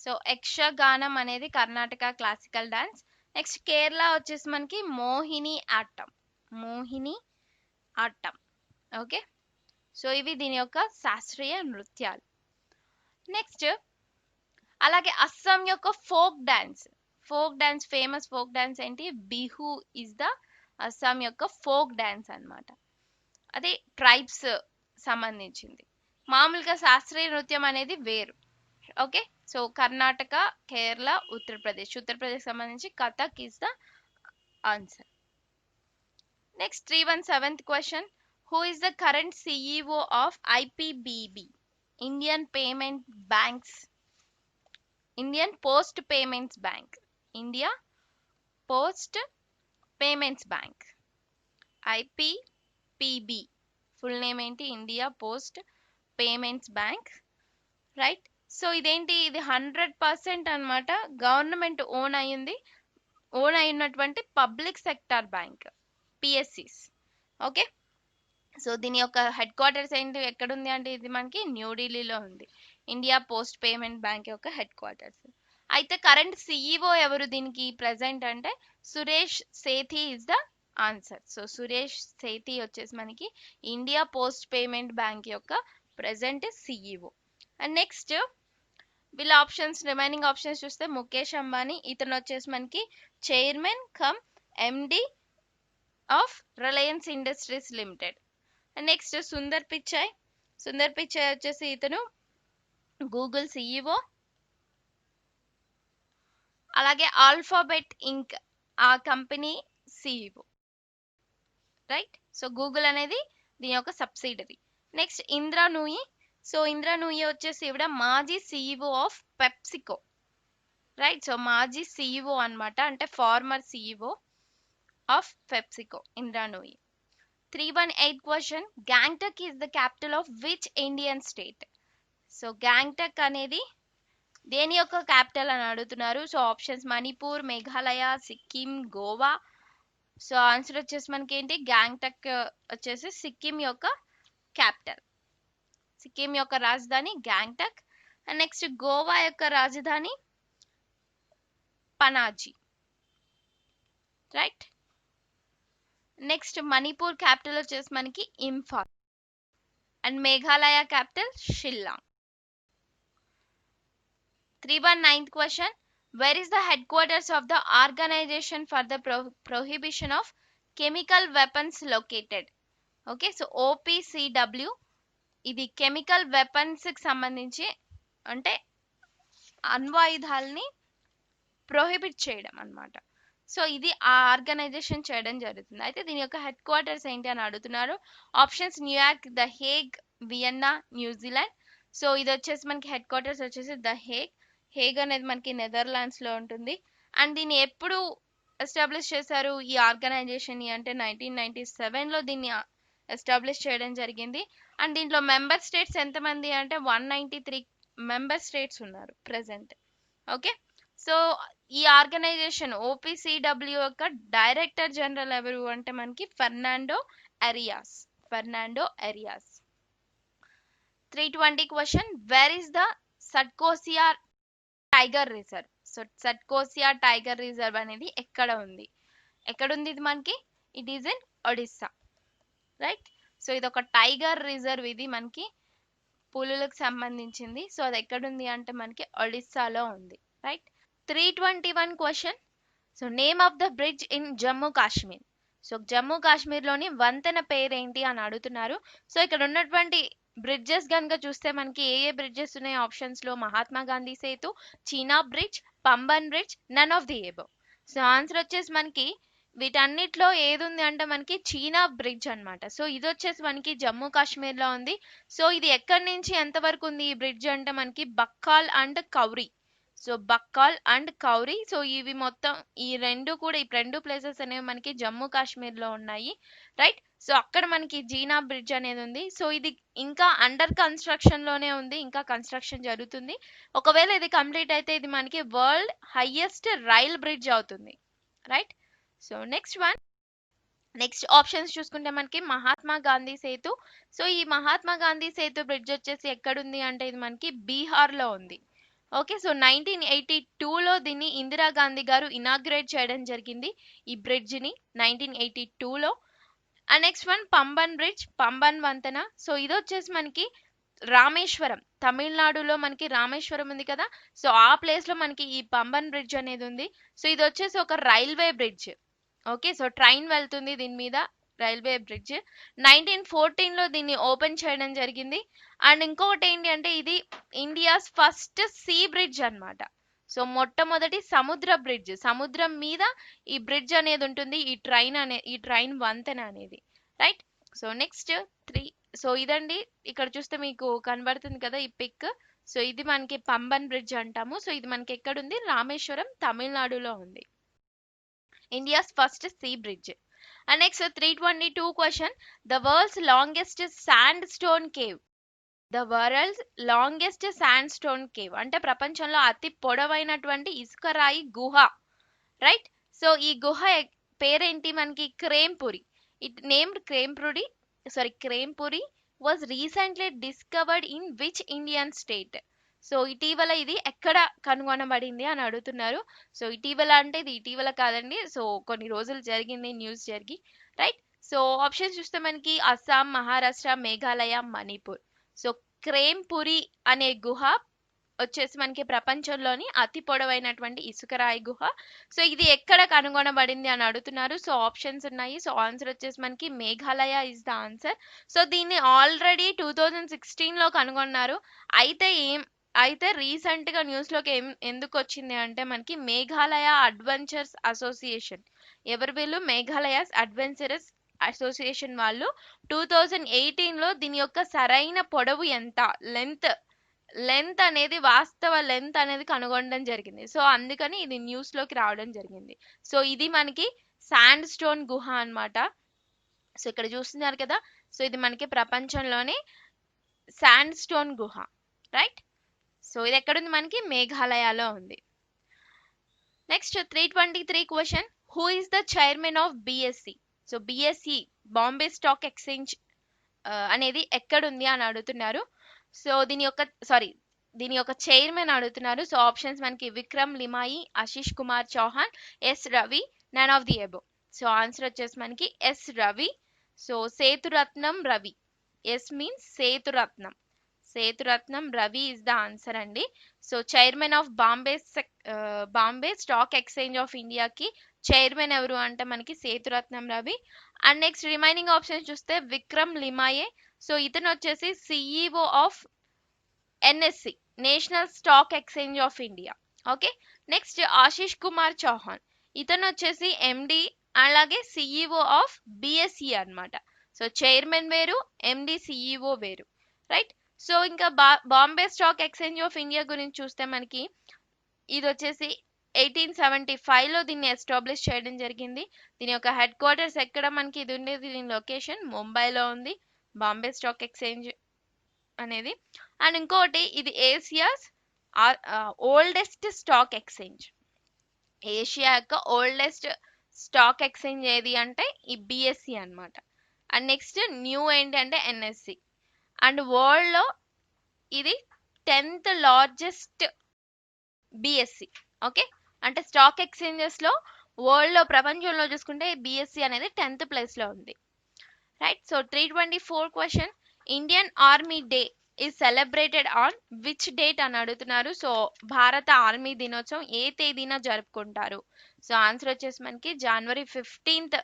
సో యక్షగానం అనేది Karnataka classical dance. Next Kerala వచ్చేసి మనకి మోహిని ఆట్టం. మోహిని ఆట్టం. ఓకే, సో ఇవి దీని యొక్క శాస్త్రీయ నృత్యాలు. నెక్స్ట్ అలాగే అస్సాం యొక్క folk dance. Folk dance famous folk dance ఏంటి? బిహు ఇస్ ద అస్సాం యొక్క ఫోక్ డాన్స్ అన్నమాట. అది ట్రైబ్స్ సంబంధించింది. మామూలుగా శాస్త్రీయ నృత్యం అనేది వేరు. Okay, so Karnataka, Kerala, Uttar Pradesh. ఉత్తరప్రదేశ్ సంబంధించి Kathak is the answer. Next 317th question, who is the current CEO of IPBB? Indian payment banks, Indian post payments bank. India post payments bank, IPPB full name ఏంటి? India post payments bank. Right. So ఇదేంటి? ఇది 100% అన్నమాట government own అయ్యింది, own అయినటువంటి public sector bank, పిఎస్సిస్. Okay, so దీని యొక్క head quarters ఏంటి? ఎక్కడుంది అంటే ఇది మనకి న్యూఢిల్లీలో ఉంది, ఇండియా పోస్ట్ పేమెంట్ బ్యాంక్ యొక్క హెడ్ క్వార్టర్స్. అయితే కరెంట్ సిఇఓ ఎవరు దీనికి ప్రెసెంట్ అంటే Suresh Sethi is the answer. So Suresh Sethi వచ్చేసి మనకి ఇండియా పోస్ట్ పేమెంట్ బ్యాంక్ యొక్క ప్రెసెంట్ సిఇఓ. అండ్ నెక్స్ట్ వీళ్ళ ఆప్షన్స్, రిమైనింగ్ ఆప్షన్స్ చూస్తే ముఖేష్ అంబానీ, ఇతను వచ్చేసి మనకి chairman cum MD of Reliance industries limited. And next Sundar Pichai. Sundar Pichai వచ్చేసి ఇతను గూగుల్ సిఇఓ. అలాగే ఆల్ఫాబెట్ ఇంక్ ఆ company CEO. Right. So Google అనేది దీని యొక్క subsidiary. Next Indra Nooyi. So Indra Nooyi వచ్చేసి ఇవిడ మాజీ CEO of PepsiCo. Right. So మాజీ సిఇఓ అన్నమాట, అంటే former CEO of PepsiCo, Indra Nooyi. 318 question, Gangtok is the capital of which Indian state? So Gangtok అనేది దేని యొక్క క్యాపిటల్ అని అడుగుతున్నారు. So options Manipur, Meghalaya, Sikkim, Goa. So answer వచ్చేసి మనకి ఏంటి? గ్యాంగ్టక్ వచ్చేసి సిక్కిం యొక్క క్యాపిటల్. సిక్కిం యొక్క రాజధాని గ్యాంగ్టక్. అండ్ నెక్స్ట్ గోవా యొక్క రాజధాని Panaji. Right. Next Manipur capital వచ్చేసి మనకి Imphal. And Meghalaya capital Shillong. 319th question, where is the headquarters of the organization for the prohibition of chemical weapons located? Okay, so OPCW ఇది కెమికల్ వెపన్స్ కి సంబంధించి అంటే అణ్వాయుధాలని ప్రొహిబిట్ చేయడం అన్నమాట. సో ఇది ఆ ఆర్గనైజేషన్ చేయడం జరుగుతుంది. అయితే దీని యొక్క హెడ్ క్వార్టర్స్ ఏంటి అని అడుగుతున్నారు. Options New York, the Hague, Vienna, New Zealand. So ఇది వచ్చేసి మనకి హెడ్ క్వార్టర్స్ వచ్చేసి ద హేగ్. హేగ్ అనేది మనకి నెదర్లాండ్స్ లో ఉంటుంది. అండ్ దీన్ని ఎప్పుడు ఎస్టాబ్లిష్ చేశారు ఈ ఆర్గనైజేషన్ అంటే 1997 లో దీన్ని ఎస్టాబ్లిష్ చేయడం జరిగింది. అండ్ దీంట్లో మెంబర్ స్టేట్స్ ఎంతమంది అంటే 193 మెంబర్ స్టేట్స్ ఉన్నారు ప్రెసెంట్. ఓకే, సో ఈ ఆర్గనైజేషన్ ఓపీసీడబ్ల్యూ యొక్క డైరెక్టర్ జనరల్ ఎవరు అంటే మనకి Fernando Arias. 320 question, where is the Satkosia tiger reserve? So Satkosia tiger reserve అనేది ఎక్కడ ఉంది? ఇది మనకి it is in Odisha, right? So ఇది ఒక టైగర్ రిజర్వ్, ఇది మనకి పులులకు సంబంధించింది. సో అది ఎక్కడుంది అంటే మనకి ఒడిస్సాలో ఉంది, right? 321 question, so name of the bridge in Jammu Kashmir. So Jammu కాశ్మీర్లోని వంతెన పేరేంటి అని అడుగుతున్నారు. సో ఇక్కడ ఉన్నటువంటి బ్రిడ్జెస్ కనుక చూస్తే మనకి ఏ బ్రిడ్జెస్ ఉన్నాయి ఆప్షన్స్ లో? Mahatma Gandhi Setu, Chenab bridge, Pamban bridge, none of the above. So answer వచ్చేసి మనకి వీటన్నిటిలో ఏది ఉంది అంటే మనకి చీనా బ్రిడ్జ్ అన్నమాట. సో ఇది వచ్చేసి మనకి జమ్మూ కాశ్మీర్ లో ఉంది. సో ఇది ఎక్కడి నుంచి ఎంత వరకు ఉంది ఈ బ్రిడ్జ్ అంటే మనకి Bakkal and Kauri. So Bakkal and Kauri, so ఇవి మొత్తం ఈ రెండు ప్లేసెస్ అనేవి మనకి జమ్మూ కాశ్మీర్ లో ఉన్నాయి, రైట్? సో అక్కడ మనకి జీనా బ్రిడ్జ్ అనేది ఉంది. సో ఇది ఇంకా అండర్ కన్స్ట్రక్షన్ లోనే ఉంది, ఇంకా కన్స్ట్రక్షన్ జరుగుతుంది. ఒకవేళ ఇది కంప్లీట్ అయితే ఇది మనకి వరల్డ్ హైయెస్ట్ రైల్ బ్రిడ్జ్ అవుతుంది, రైట్? సో నెక్స్ట్ ఆప్షన్స్ చూసుకుంటే మనకి మహాత్మా గాంధీ సేతు. సో ఈ మహాత్మా గాంధీ సేతు బ్రిడ్జ్ వచ్చేసి ఎక్కడుంది అంటే ఇది మనకి బీహార్ లో ఉంది. ఓకే, సో 1982లో దీన్ని ఇందిరాగాంధీ గారు ఇనాగ్రేట్ చేయడం జరిగింది ఈ బ్రిడ్జ్ ని 1982లో. And next one Pamban bridge, Pamban వంతెన. సో ఇది వచ్చేసి మనకి రామేశ్వరం, తమిళనాడులో మనకి రామేశ్వరం ఉంది కదా, సో ఆ ప్లేస్ లో మనకి ఈ పంబన్ బ్రిడ్జ్ అనేది ఉంది. సో ఇది వచ్చేసి ఒక railway bridge. Okay, so train వెళ్తుంది దీని మీద, రైల్వే బ్రిడ్జ్. 1914లో దీన్ని ఓపెన్ చేయడం జరిగింది. అండ్ ఇంకొకటి ఏంటి అంటే ఇది ఇండియాస్ ఫస్ట్ సీ బ్రిడ్జ్ అన్నమాట. సో మొట్టమొదటి సముద్ర బ్రిడ్జ్, సముద్రం మీద ఈ బ్రిడ్జ్ అనేది ఉంటుంది, ఈ ట్రైన్ వంతెన అనేది, రైట్? సో నెక్స్ట్ 3, సో ఇదండి ఇక్కడ చూస్తే మీకు కనబడుతుంది కదా ఈ పిక్. సో ఇది మనకి పంబన్ బ్రిడ్జ్ అంటాము. సో ఇది మనకి ఎక్కడుంది? రామేశ్వరం, తమిళనాడులో ఉంది, India's first sea bridge. And next 322 question, the world's longest sand stone cave. The world's longest sand stone cave అంటే ప్రపంచంలో అతి పొడవైనటువంటి ఇసుక రాయి గుహ, రైట్? సో ఈ గుహ పేరేంటి మనకి? Krempuri. It named Krempuri was recently discovered in which Indian state? So ఇటీవల ఇది ఎక్కడ కనుగొనబడింది అని అడుగుతున్నారు. సో ఇటీవల అంటే ఇది ఇటీవల కాదండి, సో కొన్ని రోజులు జరిగింది, న్యూస్ జరిగి, రైట్? సో ఆప్షన్స్ చూస్తే మనకి అస్సాం, మహారాష్ట్ర, మేఘాలయ, మణిపూర్. సో క్రేంపురి అనే గుహ వచ్చేసి మనకి ప్రపంచంలోని అతి పొడవైనటువంటి ఇసుకరాయి గుహ. సో ఇది ఎక్కడ కనుగొనబడింది అని అడుగుతున్నారు. సో ఆప్షన్స్ ఉన్నాయి. సో ఆన్సర్ వచ్చేసి మనకి Meghalaya is the answer. So దీన్ని ఆల్రెడీ 2016లో కనుగొన్నారు. అయితే రీసెంట్ గా న్యూస్ లోకి ఎందుకు వచ్చింది అంటే మనకి మేఘాలయ అడ్వెంచర్స్ అసోసియేషన్, ఎవరు వీళ్ళు? మేఘాలయ అడ్వెంచరస్ అసోసియేషన్ వాళ్ళు 2018లో దీని యొక్క సరైన పొడవు ఎంత, లెంత్ అనేది, వాస్తవ లెంత్ అనేది కనుగొనడం జరిగింది. సో అందుకని ఇది న్యూస్ లోకి రావడం జరిగింది. సో ఇది మనకి శాండ్ స్టోన్ గుహ అన్నమాట. సో ఇక్కడ చూస్తున్నారు కదా, సో ఇది మనకి ప్రపంచంలోనే శాండ్ స్టోన్ గుహ, రైట్? సో ఇది ఎక్కడుంది? మనకి మేఘాలయలో ఉంది. Next 323 question, who is the chairman of BSc? So BSc Bombay stock exchange అనేది ఎక్కడుంది అని అడుగుతున్నారు. సో దీని యొక్క చైర్మన్ అడుగుతున్నారు. సో ఆప్షన్స్ మనకి Vikram Limaye, Ashish Kumar Chauhan, S Ravi, none of the above. So answer వచ్చేసి మనకి S Ravi. So Sethurathnam Ravi, S means Sethurathnam Ravi is the answer అండి. So chairman of Bombay stock exchange of ఇండియాకి చైర్మన్ ఎవరు అంటే మనకి Sethurathnam Ravi. And next remaining options చూస్తే విక్రమ్ లిమాయే. సో ఇతను వచ్చేసి CEO of NSC, national stock exchange of India. Okay, next Ashish Kumar Chauhan, ఇతను వచ్చేసి ఎండి అలాగే సిఇఓ ఆఫ్ బిఎస్ఈ అన్నమాట. సో చైర్మన్ వేరు, ఎండి సిఇఓ వేరు, రైట్. సో ఇంకా Bombay stock exchange of India గురించి చూస్తే మనకి ఇది వచ్చేసి 1875లో దీన్ని ఎస్టాబ్లిష్ చేయడం జరిగింది. దీని యొక్క హెడ్ క్వార్టర్స్ ఎక్కడ మనకి ఇది ఉండేది, దీని లొకేషన్ ముంబైలో ఉంది, బాంబే స్టాక్ ఎక్స్చేంజ్ అనేది. అండ్ ఇంకోటి ఇది Asia's oldest stock exchange. Asia యొక్క ఓల్డెస్ట్ స్టాక్ ఎక్స్చేంజ్ ఏది అంటే ఈ బిఎస్సి అన్నమాట. అండ్ నెక్స్ట్ న్యూ ఏంటి అంటే ఎన్ఎస్సి. అండ్ వరల్డ్లో ఇది 10th లార్జెస్ట్ బిఎస్సి. ఓకే, అంటే స్టాక్ ఎక్స్చేంజెస్లో వరల్డ్లో ప్రపంచంలో చూసుకుంటే బిఎస్సి అనేది 10th ప్లేస్లో ఉంది, right. So 324 question, Indian army day is celebrated on which date అని అడుగుతున్నారు. సో భారత ఆర్మీ దినోత్సవం ఏ తేదీన జరుపుకుంటారు? సో ఆన్సర్ వచ్చేసి మనకి January 15th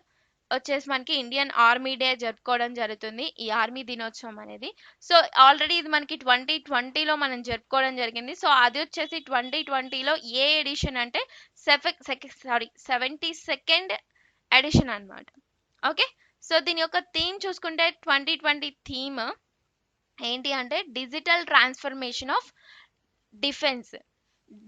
వచ్చేసి మనకి ఇండియన్ ఆర్మీ డే జరుపుకోవడం జరుగుతుంది, ఈ ఆర్మీ దినోత్సవం అనేది. సో ఆల్రెడీ ఇది మనకి 2020లో మనం జరుపుకోవడం జరిగింది. సో అది వచ్చేసి 2020లో ఏ ఎడిషన్ అంటే 72nd ఎడిషన్ అన్నమాట. ఓకే, సో దీని యొక్క థీమ్ చూసుకుంటే 2020 థీమ్ ఏంటి అంటే digital transformation of defence.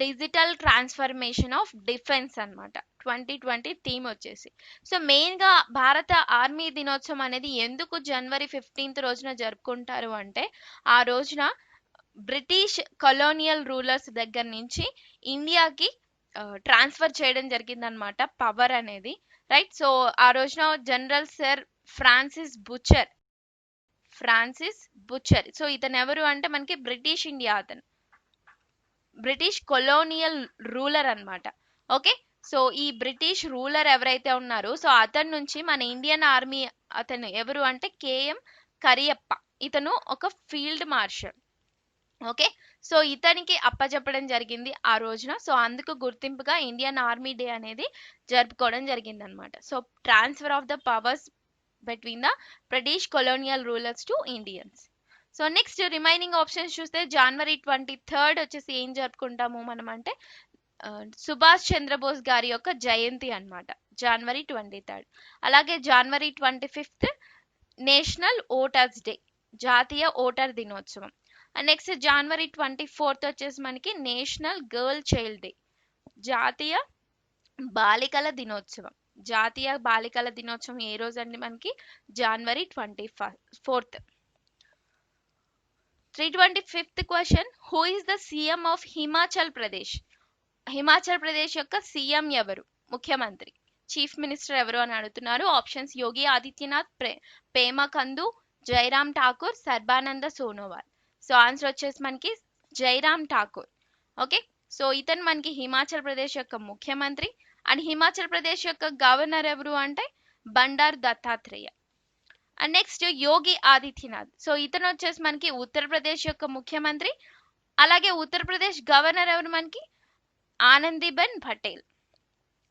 Digital transformation of defence అన్నమాట 2020 థీమ్ వచ్చేసి. సో మెయిన్గా భారత ఆర్మీ దినోత్సవం అనేది ఎందుకు January 15th రోజున జరుపుకుంటారు అంటే ఆ రోజున బ్రిటిష్ కొలోనియల్ రూలర్స్ దగ్గర నుంచి ఇండియాకి ట్రాన్స్ఫర్ చేయడం జరిగిందనమాట పవర్ అనేది, రైట్. సో ఆ రోజున general sir Francis butcher. So ఇతను ఎవరు అంటే మనకి బ్రిటిష్ ఇండియా, అతను బ్రిటిష్ కొలోనియల్ రూలర్ అన్నమాట. ఓకే, సో ఈ బ్రిటిష్ రూలర్ ఎవరైతే ఉన్నారో సో అతని నుంచి మన ఇండియన్ ఆర్మీ అతను ఎవరు అంటే కేఎం కరియప్ప, ఇతను ఒక ఫీల్డ్ మార్షల్. ఓకే, సో ఇతనికి అప్పచెప్పడం జరిగింది ఆ రోజున. సో అందుకు గుర్తింపుగా ఇండియన్ ఆర్మీ డే అనేది జరుపుకోవడం జరిగింది అనమాట. So transfer of the powers between the British colonial rulers to Indians. So next remaining options చూస్తే January 23rd వచ్చేసి ఏం జరుపుకుంటాము మనం అంటే సుభాష్ చంద్రబోస్ గారి యొక్క జయంతి అన్నమాట, January 23rd. అలాగే January 25th national voters day, జాతీయ ఓటర్ దినోత్సవం. నెక్స్ట్ January 24th వచ్చేసి మనకి నేషనల్ గర్ల్ చైల్డ్ డే, జాతీయ బాలికల దినోత్సవం. జాతీయ బాలికల దినోత్సవం ఏ రోజు అండి మనకి January 24th. 325th question, who is the CM of Himachal Pradesh? Himachal Pradesh యొక్క సీఎం ఎవరు, ముఖ్యమంత్రి, చీఫ్ మినిస్టర్ ఎవరు అని అడుగుతున్నారు. Options Yogi Adityanath, Pema Khandu, Jairam Thakur, Sarbananda Sonowal. So answer వచ్చేసి మనకి జైరామ్ ఠాకూర్. ఓకే, సో ఇతను మనకి హిమాచల్ ప్రదేశ్ యొక్క ముఖ్యమంత్రి. అండ్ హిమాచల్ ప్రదేశ్ యొక్క గవర్నర్ ఎవరు అంటే Bandaru Dattatreya. And next Yogi Adityanath, so ఇతను వచ్చేసి మనకి ఉత్తరప్రదేశ్ యొక్క ముఖ్యమంత్రి. అలాగే ఉత్తరప్రదేశ్ గవర్నర్ ఎవరు మనకి Anandiben Patel.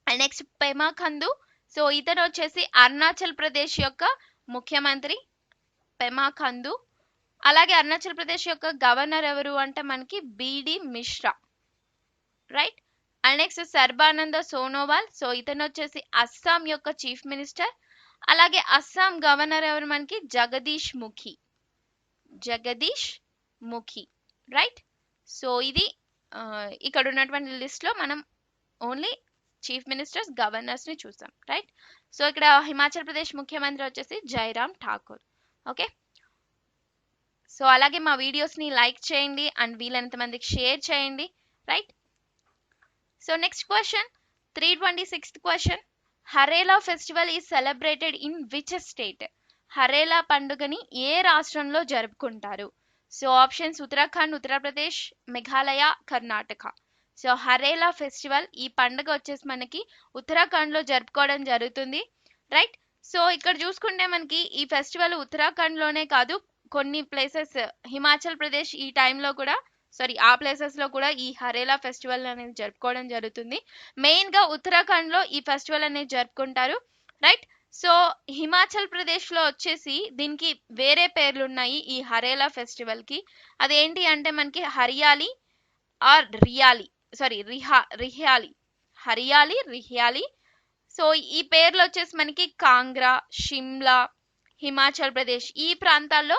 And next Pema Khandu, so ఇతను వచ్చేసి అరుణాచల్ ప్రదేశ్ యొక్క ముఖ్యమంత్రి పేమా ఖండు. అలాగే అరుణాచల్ ప్రదేశ్ యొక్క గవర్నర్ ఎవరు అంటే మనకి B D Mishra, right. And next Sarbananda Sonowal, so ఇతను వచ్చేసి అస్సాం యొక్క చీఫ్ మినిస్టర్. అలాగే అస్సాం గవర్నర్ ఎవరు మనకి జగదీష్ ముఖి, రైట్. సో ఇది ఇక్కడ ఉన్నటువంటి లిస్ట్లో మనం ఓన్లీ చీఫ్ మినిస్టర్స్ గవర్నర్స్ని చూసాం, రైట్. సో ఇక్కడ హిమాచల్ ప్రదేశ్ ముఖ్యమంత్రి వచ్చేసి జైరామ్ ఠాకూర్. ఓకే, సో అలాగే మా వీడియోస్ని లైక్ చేయండి అండ్ వీలైనంత మందికి షేర్ చేయండి, right. So next question, 326th question, Harela festival is celebrated in which state? Harela పండుగని ఏ రాష్ట్రంలో జరుపుకుంటారు? So options Uttarakhand, Uttar Pradesh, Meghalaya, Karnataka. So Harela festival ఈ పండుగ వచ్చేసి మనకి ఉత్తరాఖండ్లో జరుపుకోవడం జరుగుతుంది, రైట్. సో ఇక్కడ చూసుకుంటే మనకి ఈ ఫెస్టివల్ ఉత్తరాఖండ్లోనే కాదు కొన్ని ప్లేసెస్ హిమాచల్ ప్రదేశ్ ఈ టైంలో కూడా ఆ ప్లేసెస్లో కూడా ఈ హరేలా ఫెస్టివల్ అనేది జరుపుకోవడం జరుగుతుంది. మెయిన్గా ఉత్తరాఖండ్లో ఈ ఫెస్టివల్ అనేది జరుపుకుంటారు, రైట్. సో హిమాచల్ ప్రదేశ్లో వచ్చేసి దీనికి వేరే పేర్లు ఉన్నాయి ఈ హరేలా ఫెస్టివల్కి. అదేంటి అంటే మనకి Hariyali or Riyali, sorry Rihali, Hariyali Rihali. So ఈ పేర్లు వచ్చేసి మనకి కాంగ్రా, షిమ్లా, హిమాచల్ ప్రదేశ్ ఈ ప్రాంతాల్లో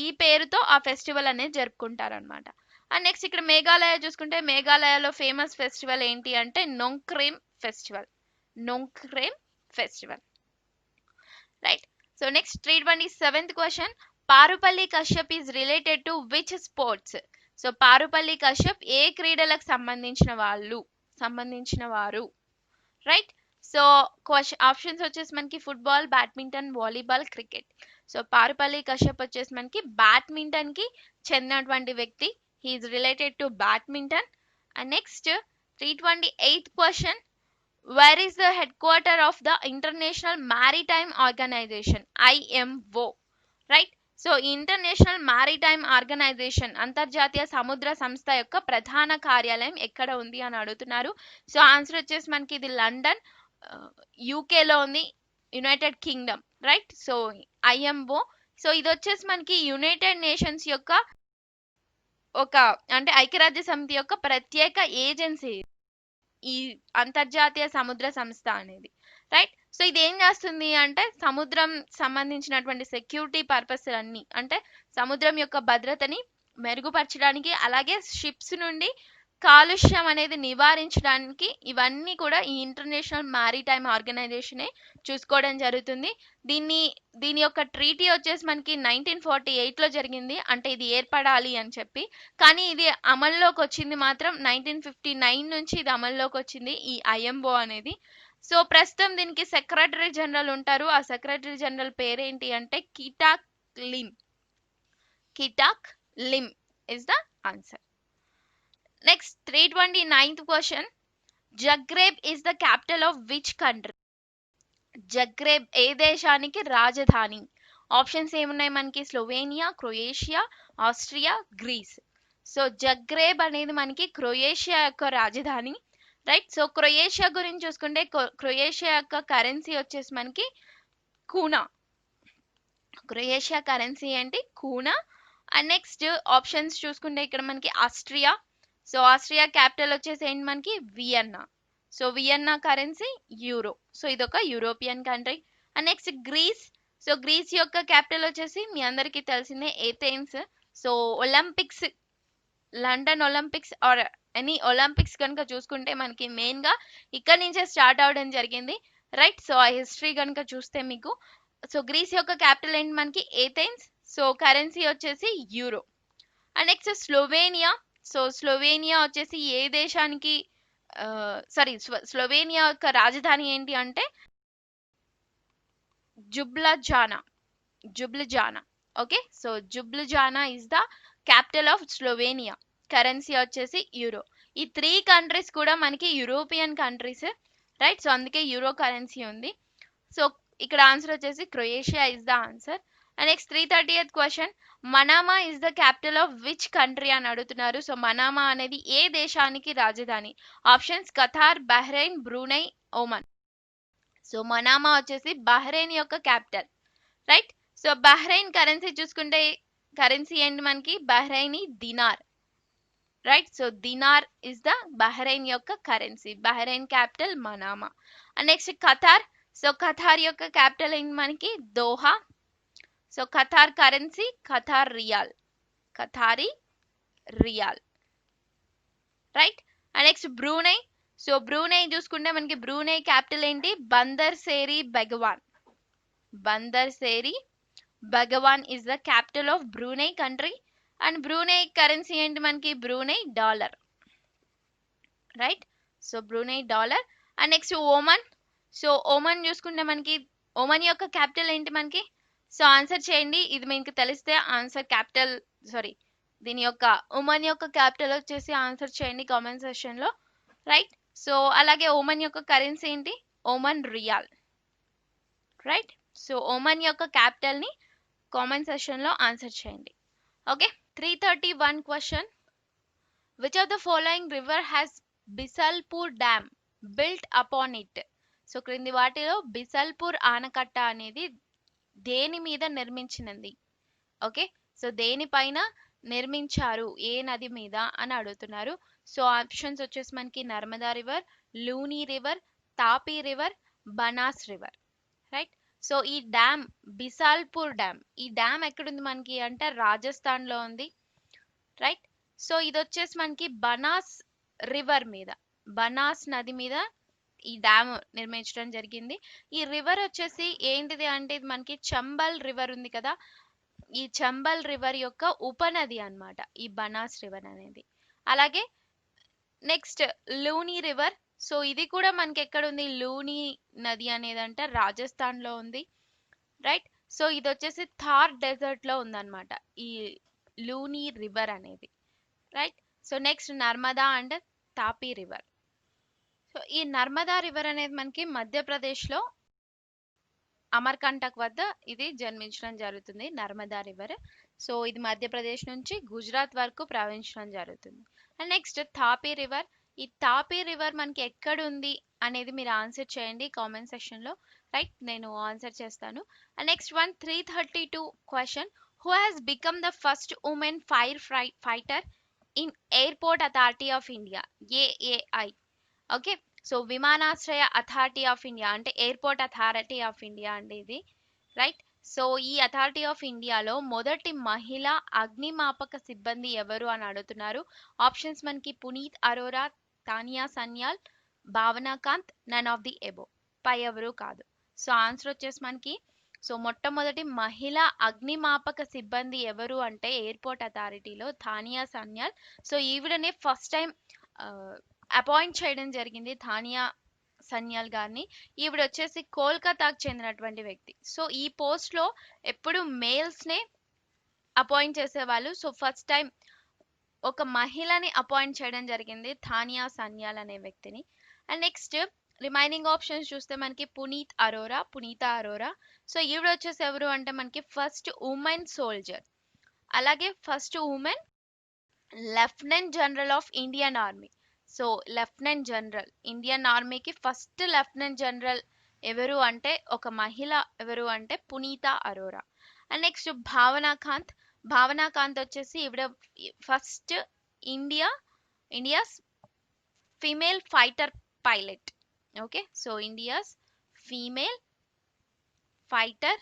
ఈ పేరుతో ఆ ఫెస్టివల్ అనేది జరుపుకుంటారనమాట. అండ్ నెక్స్ట్ ఇక్కడ మేఘాలయ చూసుకుంటే మేఘాలయలో ఫేమస్ ఫెస్టివల్ ఏంటి అంటే Nongkrem festival. Nongkrem festival, right. So next 327th question, Parupalli Kashyap is related to which sports? So Parupalli Kashyap ఏ క్రీడలకు సంబంధించిన వారు, రైట్. సో ఆప్షన్స్ వచ్చేసి మనకి football, badminton, volleyball, cricket. So Parupalli Kashyap వచ్చేసి మనకి బ్యాడ్మింటన్ కి చెందినటువంటి వ్యక్తి. He is related to badminton. And next 328th question, where is the head quarter of the international maritime organisation, IMO, right. So international maritime organisation అంతర్జాతీయ సముద్ర సంస్థ యొక్క ప్రధాన కార్యాలయం ఎక్కడ ఉంది అని అడుగుతున్నారు. సో ఆన్సర్ వచ్చేసి మనకి ఇది లండన్, యూకేలో ఉంది, United Kingdom, right. So IMO, so ఇది వచ్చేసి మనకి యునైటెడ్ నేషన్స్ యొక్క ఒక అంటే ఐక్యరాజ్య సమితి యొక్క ప్రత్యేక ఏజెన్సీ ఈ అంతర్జాతీయ సముద్ర సంస్థ అనేది, రైట్. సో ఇది ఏం చేస్తుంది అంటే సముద్రం సంబంధించినటువంటి సెక్యూరిటీ పర్పస్ అన్ని, అంటే సముద్రం యొక్క భద్రతని మెరుగుపరచడానికి, అలాగే షిప్స్ నుండి కాలుష్యం అనేది నివారించడానికి ఇవన్నీ కూడా ఈ ఇంటర్నేషనల్ మ్యారిటైమ్ ఆర్గనైజేషనే చూసుకోవడం జరుగుతుంది. దీని యొక్క ట్రీటీ వచ్చేసి మనకి 1948లో జరిగింది, అంటే ఇది ఏర్పడాలి అని చెప్పి. కానీ ఇది అమల్లోకి వచ్చింది మాత్రం 1959 నుంచి ఇది అమల్లోకి వచ్చింది ఈ IMO అనేది. సో ప్రస్తుతం దీనికి సెక్రటరీ జనరల్ ఉంటారు. ఆ సెక్రటరీ జనరల్ పేరేంటి అంటే Kitack Lim is the answer. Next 329th question, Zagreb is the capital of which country? Zagreb ఏ దేశానికి రాజధాని? ఆప్షన్స్ ఏమున్నాయి మనకి, Slovenia, Croatia, Austria, Greece. So Zagreb అనేది మనకి క్రొయేషియా యొక్క రాజధాని, రైట్. సో క్రొయేషియా గురించి చూసుకుంటే క్రొయేషియా యొక్క కరెన్సీ వచ్చేసి మనకి కూనా. క్రొయేషియా కరెన్సీ ఏంటి, కూనా. అండ్ నెక్స్ట్ ఆప్షన్స్ చూసుకుంటే ఇక్కడ మనకి ఆస్ట్రియా. సో ఆస్ట్రియా క్యాపిటల్ వచ్చేసి ఏంటి మనకి Vienna. So Vienna currency euro. So ఇదొక European country. And next Greece. So Greece యొక్క క్యాపిటల్ వచ్చేసి మీ అందరికీ తెలిసిందే Athens. So Olympics, London Olympics or any Olympics కనుక చూసుకుంటే మనకి మెయిన్గా ఇక్కడ నుంచే స్టార్ట్ అవడం జరిగింది, రైట్. సో ఆ హిస్టరీ కనుక చూస్తే మీకు, సో గ్రీస్ యొక్క క్యాపిటల్ ఏంటి మనకి ఏథెన్స్. సో కరెన్సీ వచ్చేసి euro. And next Slovenia. So Slovenia వచ్చేసి ఏ దేశానికి, స్లోవేనియా యొక్క రాజధాని ఏంటి అంటే Ljubljana. Okay. So Ljubljana is the capital of Slovenia. Currency వచ్చేసి యూరో. ఈ 3 కంట్రీస్ కూడా మనకి యూరోపియన్ కంట్రీస్, రైట్. సో అందుకే యూరో కరెన్సీ ఉంది. సో ఇక్కడ ఆన్సర్ వచ్చేసి Croatia is the answer. And next 330th question, Manama is the capital of which country అని అడుగుతున్నారు. సో మనామా అనేది ఏ దేశానికి రాజధాని? Options Qatar, Bahrain, Brunei, Oman. So Manama వచ్చేసి బహ్రెయిన్ యొక్క capital, right. So Bahrain currency చూసుకుంటే కరెన్సీ ఏంటి మనకి Bahraini dinar, right. So dinar is the Bahrain యొక్క currency. Bahrain capital Manama. And next Qatar. So Qatar యొక్క capital ఏంటి మనకి Doha. So Qatar currency Qatari riyal, right. And next Brunei. So Brunei చూసుకుంటే మనకి Brunei capital ఏంటి Bandar Seri Begawan is the capital of Brunei country. And Brunei currency ఏంటి మనకి Brunei dollar, right. So Brunei dollar. And next Oman. So Oman చూసుకుంటే మనకి ఓమన్ యొక్క capital ఏంటి మనకి, సో ఆన్సర్ చేయండి. ఇది మీకు తెలిస్తే ఆన్సర్ దీని యొక్క ఒమన్ యొక్క క్యాపిటల్ వచ్చేసి ఆన్సర్ చేయండి కామెంట్ సెక్షన్లో, రైట్. సో అలాగే ఓమన్ యొక్క కరెన్సీ ఏంటి Oman riyal, right. So Oman యొక్క క్యాపిటల్ని కామెంట్ సెక్షన్లో ఆన్సర్ చేయండి. Okay. 331 question, which of the following river has Bisalpur dam built upon it? So క్రింది వాటిలో బిసల్పూర్ ఆనకట్ట అనేది దేని మీద నిర్మించినది? ఓకే, సో దేనిపైన నిర్మించారు, ఏ నది మీద అని అడుగుతున్నారు. సో ఆప్షన్స్ వచ్చేసి మనకి Narmada river, Luni river, Tapi river, Banas river. Right. So ఈ డ్యామ్, బిసాల్పూర్ డ్యామ్, ఈ డ్యామ్ ఎక్కడుంది మనకి అంటే రాజస్థాన్ లో ఉంది. రైట్. సో ఇది వచ్చేసి మనకి బనాస్ రివర్ మీద, బనాస్ నది మీద ఈ డ్యామ్ నిర్మించడం జరిగింది. ఈ రివర్ వచ్చేసి ఏంటిది అంటే ఇది మనకి చంబల్ రివర్ ఉంది కదా, ఈ చంబల్ రివర్ యొక్క ఉపనది అన్నమాట ఈ బనాస్ రివర్ అనేది. అలాగే నెక్స్ట్ లూని రివర్. సో ఇది కూడా మనకి ఎక్కడ ఉంది, లూని నది అనేది అంటే రాజస్థాన్ లో ఉంది. రైట్. సో ఇది వచ్చేసి థార్ డెజర్ట్ లో ఉందన్నమాట ఈ లూని రివర్ అనేది. Right. So next Narmada and Tapi river. So ఈ నర్మదా రివర్ అనేది మనకి మధ్యప్రదేశ్లో అమర్కంటక్ వద్ద ఇది జన్మించడం జరుగుతుంది, నర్మదా రివర్. సో ఇది మధ్యప్రదేశ్ నుంచి గుజరాత్ వరకు ప్రవహించడం జరుగుతుంది. And next Tapi river. ఈ తాపీ రివర్ మనకి ఎక్కడ ఉంది అనేది మీరు ఆన్సర్ చేయండి కామెంట్ సెక్షన్ లో. రైట్, నేను ఆన్సర్ చేస్తాను. And next one 332 question. Who has become the first women fire fighter in airport authority of India, AAI. Okay, so విమానాశ్రయ అథారిటీ ఆఫ్ ఇండియా అంటే ఎయిర్పోర్ట్ అథారిటీ ఆఫ్ ఇండియా అండి ఇది. Right. So ఈ authority of ఇండియాలో మొదటి మహిళా అగ్నిమాపక సిబ్బంది ఎవరు అని అడుగుతున్నారు. ఆప్షన్స్ మనకి Puneet Arora, Tania Sanyal, Bhavana Kanth, none of the above. పై ఎవరు కాదు. సో ఆన్సర్ వచ్చేసి మనకి, సో మొట్టమొదటి మహిళా అగ్నిమాపక సిబ్బంది ఎవరు అంటే ఎయిర్పోర్ట్ అథారిటీలో తానియా సన్యాల్. సో ఈవిడనే ఫస్ట్ టైం అపాయింట్ చేయడం జరిగింది, తానియా సన్యాల్ గారిని. ఈవిడ వచ్చేసి కోల్కతాకు చెందినటువంటి వ్యక్తి. సో ఈ పోస్ట్ లో ఎప్పుడు మేల్స్ నే అపాయింట్ చేసేవాళ్ళు. సో ఫస్ట్ టైం ఒక మహిళని అపాయింట్ చేయడం జరిగింది, తానియా సన్యాల్ అనే వ్యక్తిని. అండ్ నెక్స్ట్ రిమైనింగ్ ఆప్షన్స్ చూస్తే మనకి పునీత్ అరోరా, పునీత అరోరా. సో ఈవిడ వచ్చేసి ఎవరు అంటే మనకి ఫస్ట్ ఉమెన్ సోల్జర్. అలాగే first women lieutenant general of Indian army. So lieutenant general, Indian ఆర్మీకి ఫస్ట్ లెఫ్టినెంట్ జనరల్ ఎవరు అంటే ఒక మహిళ, ఎవరు అంటే పునీత అరోరా. అండ్ నెక్స్ట్ భావనా కాంత్. భావనా కాంత్ వచ్చేసి ఈవిడ first India's female fighter pilot. Okay, so India's female fighter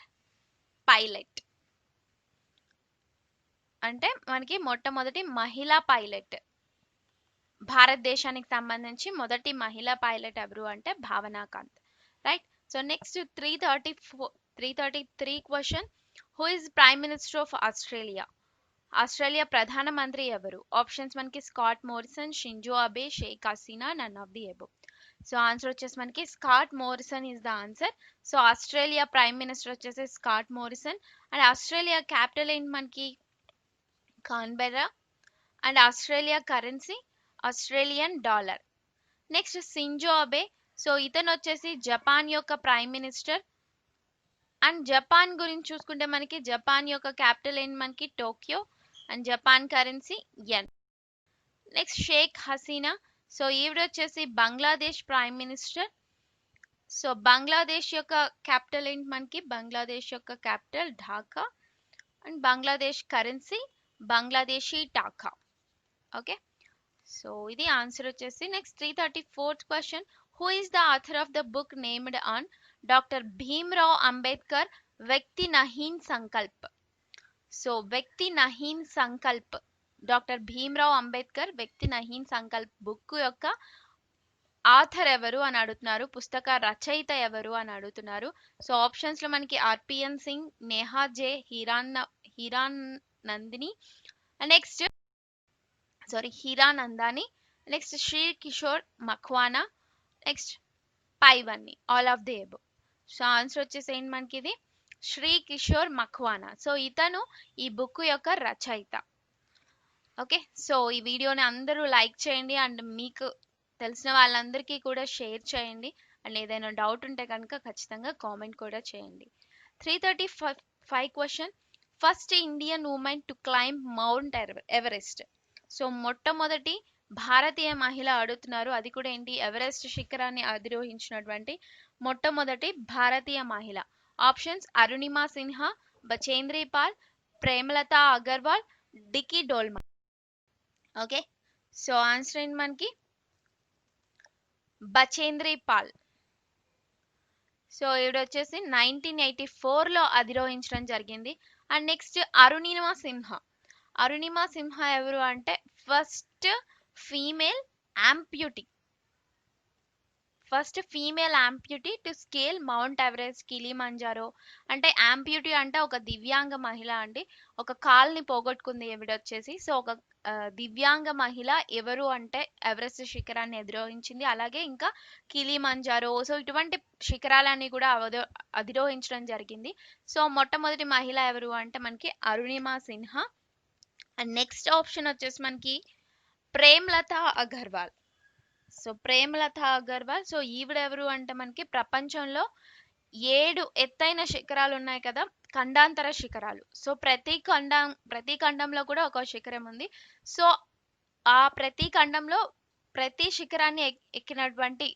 pilot అంటే మనకి మొట్టమొదటి మహిళా పైలట్, భారతదేశానికి సంబంధించి మొదటి మహిళా పైలట్ ఎవరు అంటే Bhavana Kanth. Right. So next 333 question. Who is prime minister of Australia? Australia ప్రధానమంత్రి ఎవరు? ఆప్షన్స్ మనకి Scott Morrison, Shinzo Abe, Sheikh Hasina, none of the above. So answer వచ్చేసి మనకి Scott Morrison is the answer. So Australia prime minister వచ్చేసి Scott Morrison. And Australia capital ఏంటి మనకి Canberra. And Australia currency Australian dollar. Next Shinzo Abe. So ఇతను వచ్చేసి Japan యొక్క prime minister. And Japan గురించి చూసుకుంటే మనకి జపాన్ యొక్క క్యాపిటల్ ఏంటి మనకి Tokyo. And Japan currency yen. Next Sheikh Hasina. So ఈవిడ వచ్చేసి Bangladesh prime minister. So Bangladesh యొక్క క్యాపిటల్ ఏంటి మనకి, బంగ్లాదేశ్ యొక్క capital Dhaka. And Bangladesh currency Bangladeshi taka. Okay, so ఇది ఆన్సర్ వచ్చేసి. Next 334th question. Who is the author of the book named on doctor Bhimrao Ambedkar Vyakti Nahin Sankalp? So Vyakti Nahin Sankalp, doctor Bhimrao Ambedkar Vyakti Nahin Sankalp book యొక్క author ఎవరు అని అడుగుతున్నారు, పుస్తక రచయిత ఎవరు అని అడుగుతున్నారు. సో ఆప్షన్స్ లో మనకి RPN Singh, Neha J, Hiran Nandini, next Hiranandani, next Shri Kishore Makwana, next పైవన్నీ, all of the above. So answer వచ్చేసి ఏంటి మనకి ఇది శ్రీ కిషోర్ మఖ్వానా. సో ఇతను ఈ బుక్ యొక్క రచయిత. ఓకే, సో ఈ వీడియోని అందరూ లైక్ చేయండి అండ్ మీకు తెలిసిన వాళ్ళందరికీ కూడా షేర్ చేయండి. అండ్ ఏదైనా డౌట్ ఉంటే కనుక ఖచ్చితంగా కామెంట్ కూడా చేయండి. 335 question. First Indian women to climb Mount Everest. So మొట్టమొదటి భారతీయ మహిళ అడుగుతున్నారు, అది కూడా ఏంటి, ఎవరెస్ట్ శిఖరాన్ని అధిరోహించినటువంటి మొట్టమొదటి భారతీయ మహిళ. Options Arunima Sinha, Bachendri Pal, Premlata Agarwal, Dicky Dolma. Okay, so answer ఏంటి మనకి బచేంద్రి పాల్. సో ఈవిడ వచ్చేసి 1984లో అధిరోహించడం జరిగింది. And next Arunima Sinha. అరుణిమా సిన్హా ఎవరు అంటే first female amputee to scale Mount Everest, Kilimanjaro. అంటే ఆంప్యూటీ అంటే ఒక దివ్యాంగ మహిళ అండి, ఒక కాల్ని పోగొట్టుకుంది ఈవిడ వచ్చేసి. సో ఒక దివ్యాంగ మహిళ ఎవరు అంటే ఎవరెస్ట్ శిఖరాన్ని అధిరోహించింది, అలాగే ఇంకా కిలిమంజారో. సో ఇటువంటి శిఖరాలన్నీ కూడా అధిరోహించడం జరిగింది. సో మొట్టమొదటి మహిళ ఎవరు అంటే మనకి Arunima Sinha. And next option వచ్చేసి మనకి ప్రేమ్లత అగర్వాల్. సో ప్రేమలత అగర్వాల్, సో ఈవిడ ఎవరు అంటే మనకి ప్రపంచంలో 7 ఎత్తైన శిఖరాలు ఉన్నాయి కదా, ఖండాంతర శిఖరాలు. సో ప్రతి ఖండంలో కూడా ఒక శిఖరం ఉంది. సో ఆ ప్రతి ఖండంలో ప్రతి శిఖరాన్ని ఎక్కినటువంటి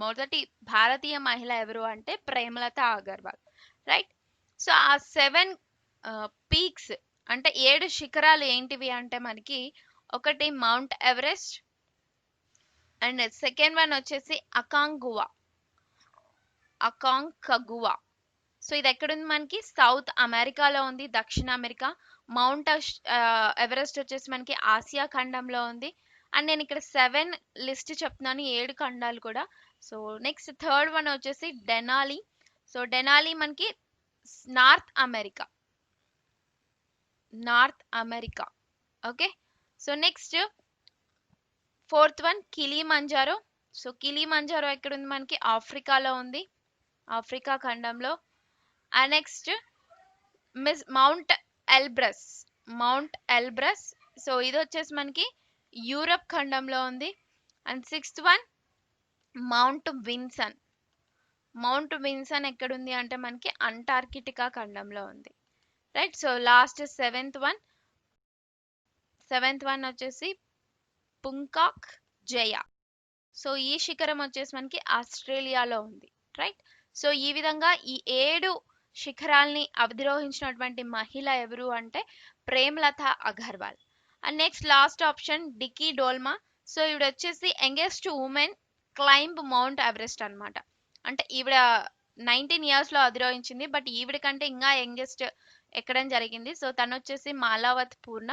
మొదటి భారతీయ మహిళ ఎవరు అంటే ప్రేమలత అగర్వాల్, రైట్. సో ఆ 7 పీక్స్ అంటే 7 శిఖరాలు ఏంటివి అంటే మనకి ఒకటి mount Everest, and second one వచ్చేసి అకాంకగువా. సో ఇది ఎక్కడుంది మనకి సౌత్ అమెరికాలో ఉంది, దక్షిణ అమెరికా. మౌంట్ ఎవరెస్ట్ వచ్చేసి మనకి ఆసియా ఖండంలో ఉంది. అండ్ నేను ఇక్కడ 7 లిస్ట్ చెప్తున్నాను, 7 ఖండాలు కూడా. సో నెక్స్ట్ థర్డ్ వన్ వచ్చేసి డెనాలి. సో డెనాలి మనకి north America. Okay, so next fourth one Kilimanjaro. So Kilimanjaro ఎక్కడుంది మనకి ఆఫ్రికాలో ఉంది, ఆఫ్రికా ఖండంలో. And next mount Elbrus. So ఇది వచ్చేసి మనకి యూరప్ ఖండంలో ఉంది. And sixth one mount Vinson ఎక్కడుంది అంటే మనకి అంటార్కిటికా ఖండంలో ఉంది, right. So last seventh one వచ్చేసి పుంకాక్ జయ. సో ఈ శిఖరం వచ్చేసి మనకి ఆస్ట్రేలియాలో ఉంది, రైట్. సో ఈ విధంగా ఈ 7 శిఖరాల్ని అధిరోహించినటువంటి మహిళ ఎవరు అంటే Premlata Agarwal. And next last option Dicky Dolma. So ఈవిడ వచ్చేసి youngest women climb Mount Everest అన్నమాట. అంటే ఈవిడ 19 ఇయర్స్ లో అధిరోహించింది, బట్ ఈవిడ కంటే ఇంకా యంగెస్ట్ ఎక్కడం జరిగింది. సో తను వచ్చేసి మాలావత్ పూర్ణ,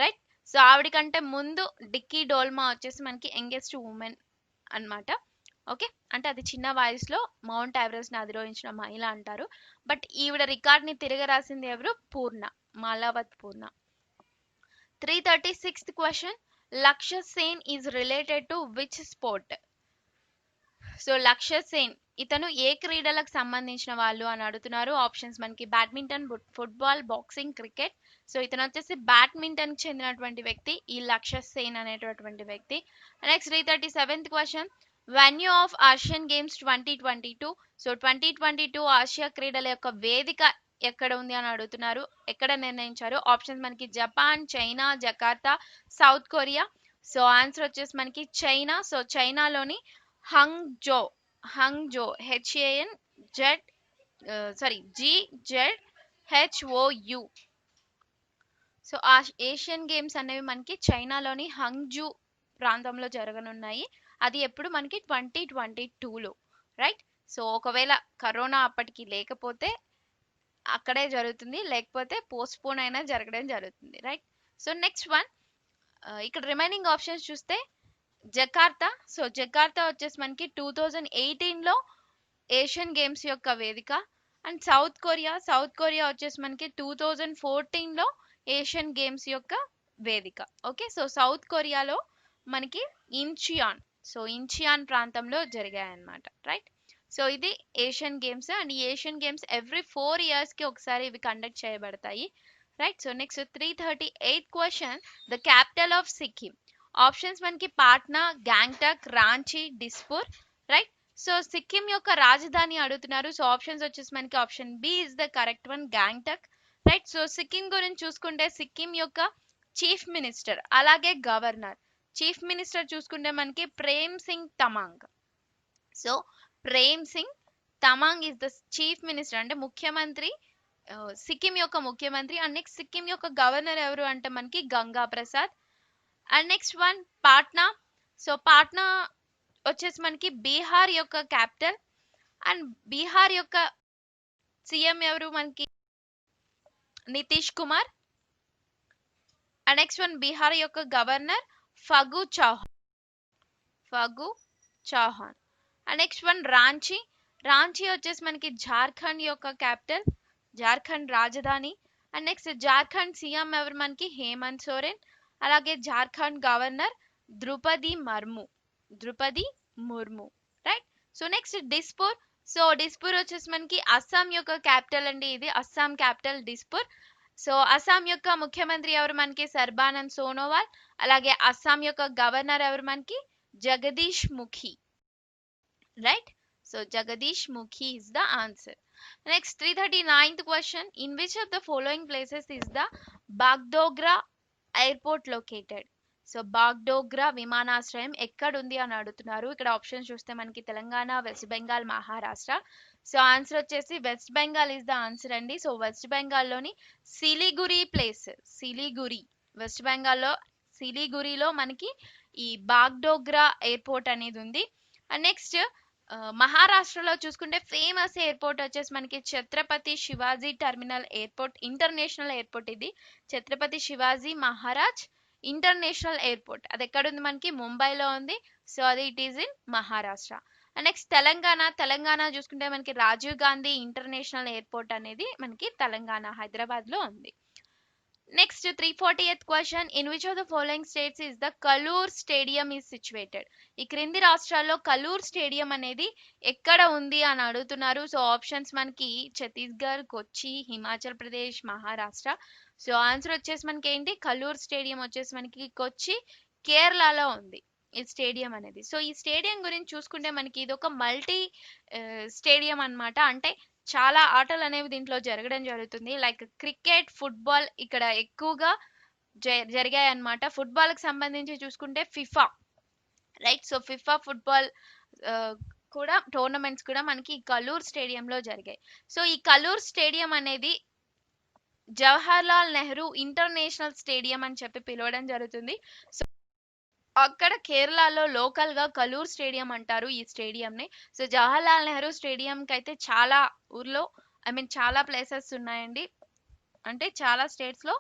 రైట్. సో ఆవిడ కంటే ముందు డిక్కీ డోల్మా వచ్చేసి మనకి యంగెస్ట్ ఉమెన్ అన్నమాట. ఓకే, అంటే అది చిన్న వయసులో మౌంట్ ఎవరెస్ట్ ని అధిరోహించిన మహిళ అంటారు. బట్ ఈవిడ రికార్డ్ ని తిరగరాసింది ఎవరు, మాలావత్ పూర్ణ. 336th క్వశ్చన్, లక్ష్య Sen is related to which sport. So లక్ష్య సేన్ ఇతను ఏ క్రీడలకు సంబంధించిన వాళ్ళు అని అడుగుతున్నారు. ఆప్షన్స్ మనకి badminton, football, boxing, cricket. So ఇతను వచ్చేసి బ్యాడ్మింటన్ కి చెందినటువంటి వ్యక్తి, ఈ లక్ష్య సేన్ అనేటటువంటి వ్యక్తి. Next 337th question, venue of Asian games 2022. So 2022 Asia క్రీడల యొక్క వేదిక ఎక్కడ ఉంది అని అడుగుతున్నారు, ఎక్కడ నిర్ణయించారు. ఆప్షన్స్ మనకి Japan, China, Jakarta, south Korea. So answer వచ్చేసి మనకి చైనా. సో చైనాలోని హంగ్జో GZHOU. సో ఆ ఏషియన్ గేమ్స్ అనేవి మనకి చైనాలోని హంగ్జూ ప్రాంతంలో జరగనున్నాయి. అది ఎప్పుడు మనకి 2022లో, రైట్. సో ఒకవేళ కరోనా అప్పటికి లేకపోతే అక్కడే జరుగుతుంది, లేకపోతే పోస్ట్ పోన్ అయినా జరగడం జరుగుతుంది, రైట్. సో నెక్స్ట్ వన్, ఇక్కడ రిమైనింగ్ ఆప్షన్స్ చూస్తే జకార్తా. సో జకార్తా వచ్చేసి మనకి 2018లో ఏషియన్ గేమ్స్ యొక్క వేదిక. అండ్ సౌత్ కొరియా వచ్చేసి మనకి 2014లో ఏషియన్ గేమ్స్ యొక్క వేదిక. ఓకే, సో సౌత్ కొరియాలో మనకి ఇంచియాన్ ప్రాంతంలో జరిగాయన్నమాట, రైట్. సో ఇది ఏషియన్ గేమ్స్. అండ్ ఈ ఏషియన్ గేమ్స్ ఎవ్రీ 4 years కి ఒకసారి ఇవి కండక్ట్ చేయబడతాయి, right. So next 338th question, the capital of Sikkim. Options మనకి పాట్నా, గ్యాంగ్టక్, రాంచీ, డిస్పూర్, రైట్. సో సిక్కిం యొక్క రాజధాని అడుగుతున్నారు. సో ఆప్షన్స్ వచ్చేసి మనకి option B is the correct one, Gangtok, right. So Sikkim గురించి చూసుకుంటే సిక్కిం యొక్క చీఫ్ మినిస్టర్ అలాగే గవర్నర్ చీఫ్ మినిస్టర్ చూసుకుంటే మనకి Prem Singh Tamang. So Prem Singh Tamang is the chief minister, అంటే ముఖ్యమంత్రి, సిక్కిం యొక్క ముఖ్యమంత్రి. అండ్ నెక్స్ట్ సిక్కిం యొక్క గవర్నర్ ఎవరు అంటే మనకి Ganga Prasad. And next one Patna. So Patna వచ్చేసి మనకి బీహార్ యొక్క క్యాపిటల్. అండ్ బీహార్ యొక్క సీఎం ఎవరు మనకి Nitish Kumar. And next one Bihar యొక్క governor Phagu Chauhan. And next one Ranchi. Ranchi వచ్చేసి మనకి జార్ఖండ్ యొక్క క్యాపిటల్, జార్ఖండ్ రాజధాని. అండ్ నెక్స్ట్ జార్ఖండ్ సీఎం ఎవరు మనకి హేమంత్ సోరెన్. అలాగే Jharkhand governor Draupadi Murmu. Right. So next Dispur. So Dispur వచ్చేసి మనకి అస్సాం యొక్క క్యాపిటల్ అండి, ఇది అస్సాం క్యాపిటల్ డిస్పూర్. సో అస్సాం యొక్క ముఖ్యమంత్రి ఎవరు మనకి సర్బానంద్ సోనోవాల్. అలాగే అస్సాం యొక్క గవర్నర్ ఎవరు మనకి Jagdish Mukhi. Right. So Jagdish Mukhi is the answer. Next 339th question. In which of the following places is the Bagdogra airport located? So Bagdogra విమానాశ్రయం ఎక్కడుంది అని అడుగుతున్నారు. ఇక్కడ ఆప్షన్ చూస్తే మనకి తెలంగాణ, వెస్ట్ బెంగాల్, మహారాష్ట్ర. సో ఆన్సర్ వచ్చేసి West Bengal is the answer అండి. సో వెస్ట్ బెంగాల్లోని సిలిగురి ప్లేస్, వెస్ట్ బెంగాల్లో సిలిగురిలో మనకి ఈ బాగ్డోగ్రా ఎయిర్పోర్ట్ అనేది ఉంది. అండ్ నెక్స్ట్ మహారాష్ట్రలో చూసుకుంటే ఫేమస్ ఎయిర్పోర్ట్ వచ్చేసి మనకి Chhatrapati Shivaji terminal airport, international airport. ఇది ఛత్రపతి శివాజీ మహారాజ్ ఇంటర్నేషనల్ ఎయిర్పోర్ట్. అది ఎక్కడ ఉంది మనకి ముంబైలో ఉంది. సో అది it is in Maharashtra. And next Telangana చూసుకుంటే మనకి రాజీవ్ గాంధీ ఇంటర్నేషనల్ ఎయిర్పోర్ట్ అనేది మనకి తెలంగాణ హైదరాబాద్ లో ఉంది. Next 340th question. In which of the following states is the Kaloor stadium is situated? ఈ క్రింది రాష్ట్రాల్లో కలూర్ స్టేడియం అనేది ఎక్కడ ఉంది అని అడుగుతున్నారు. సో ఆప్షన్స్ మనకి ఛత్తీస్గఢ్, కొచ్చి, హిమాచల్ ప్రదేశ్, మహారాష్ట్ర. సో ఆన్సర్ వచ్చేసి మనకి ఏంటి, కలూర్ స్టేడియం వచ్చేసి మనకి కొచ్చి, కేరళలో ఉంది ఈ స్టేడియం అనేది. సో ఈ స్టేడియం గురించి చూసుకుంటే మనకి ఇది ఒక మల్టీ స్టేడియం అన్నమాట. అంటే చాలా ఆటలు అనేవి దీంట్లో జరగడం జరుగుతుంది. లైక్ క్రికెట్, ఫుట్బాల్ ఇక్కడ ఎక్కువగా జరిగాయి అన్నమాట. ఫుట్బాల్ కి సంబంధించి చూసుకుంటే FIFA, right. So FIFA football కూడా టోర్నమెంట్స్ కూడా మనకి కలూర్ స్టేడియంలో జరిగాయి. సో ఈ కలూర్ స్టేడియం అనేది జవహర్లాల్ నెహ్రూ ఇంటర్నేషనల్ స్టేడియం అని చెప్పి పిలవడం జరుగుతుంది. సో అక్కడ కేరళలో లోకల్ గా కలూర్ స్టేడియం అంటారు ఈ స్టేడియం ని. సో జవహర్లాల్ నెహ్రూ స్టేడియం కి అయితే చాలా ఊర్లో చాలా ప్లేసెస్ ఉన్నాయండి. అంటే చాలా స్టేట్స్ లో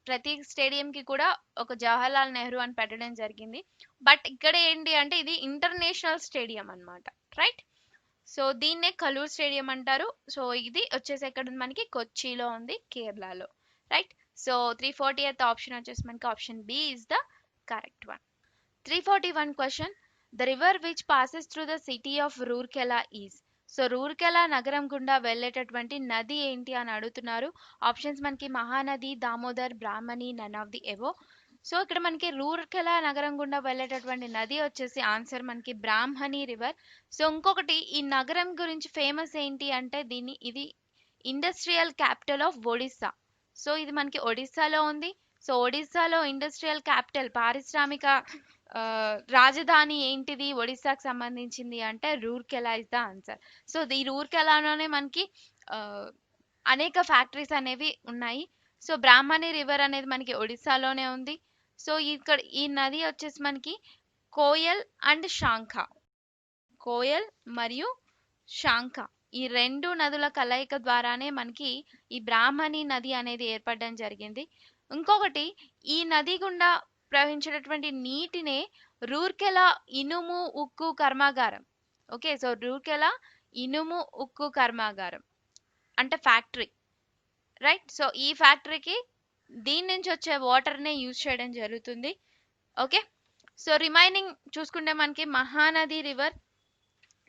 ప్రతి స్టేడియం కి కూడా ఒక జవహర్లాల్ నెహ్రూ అని పెట్టడం జరిగింది. బట్ ఇక్కడ ఏంటి అంటే ఇది ఇంటర్నేషనల్ స్టేడియం అన్నమాట, రైట్. సో దీన్నే కలూర్ స్టేడియం అంటారు. సో ఇది వచ్చేసి ఎక్కడ ఉంది మనకి కొచ్చిలో ఉంది, కేరళలో, రైట్. సో 340th ఆప్షన్ వచ్చేసి మనకి option B is the correct one. 341 question. The river which passes through the city of Rourkela is? So Rourkela నగరం గుండా వెళ్ళేటటువంటి నది ఏంటి అని అడుగుతున్నారు. ఆప్షన్స్ మనకి Mahanadi, Damodar, Brahmani, none of the above. So ఇక్కడ మనకి రూర్కెలా నగరం గుండా వెళ్ళేటటువంటి నది వచ్చేసి ఆన్సర్ మనకి బ్రాహ్మణి రివర్. సో ఇంకొకటి ఈ నగరం గురించి ఫేమస్ ఏంటి అంటే ఇది industrial capital of Odisha. So ఇది మనకి ఒడిస్సాలో ఉంది. సో ఒడిస్సాలో ఇండస్ట్రియల్ క్యాపిటల్, పారిశ్రామిక రాజధాని ఏంటిది ఒడిస్సాకి సంబంధించింది అంటే Rourkela is the answer. So ఈ రూర్కెలాలోనే మనకి అనేక ఫ్యాక్టరీస్ అనేవి ఉన్నాయి. సో బ్రాహ్మణి రివర్ అనేది మనకి ఒడిస్సాలోనే ఉంది. సో ఇక్కడ ఈ నది వచ్చేసి మనకి కోయల్ అండ్ శాంఖ, కోయల్ మరియు శాంఖ ఈ రెండు నదుల కలయిక ద్వారానే మనకి ఈ బ్రాహ్మణి నది అనేది ఏర్పడడం జరిగింది. ఇంకొకటి ఈ నది గుండా ప్రవహించేటటువంటి నీటినే రూర్కెలా ఇనుము ఉక్కు కర్మాగారం. ఓకే, సో రూర్కెలా ఇనుము ఉక్కు కర్మాగారం అంటే ఫ్యాక్టరీ, రైట్. సో ఈ ఫ్యాక్టరీకి దీని నుంచి వచ్చే వాటర్నే యూజ్ చేయడం జరుగుతుంది. ఓకే, సో రిమైనింగ్ చూసుకుంటే మనకి Mahanadi river.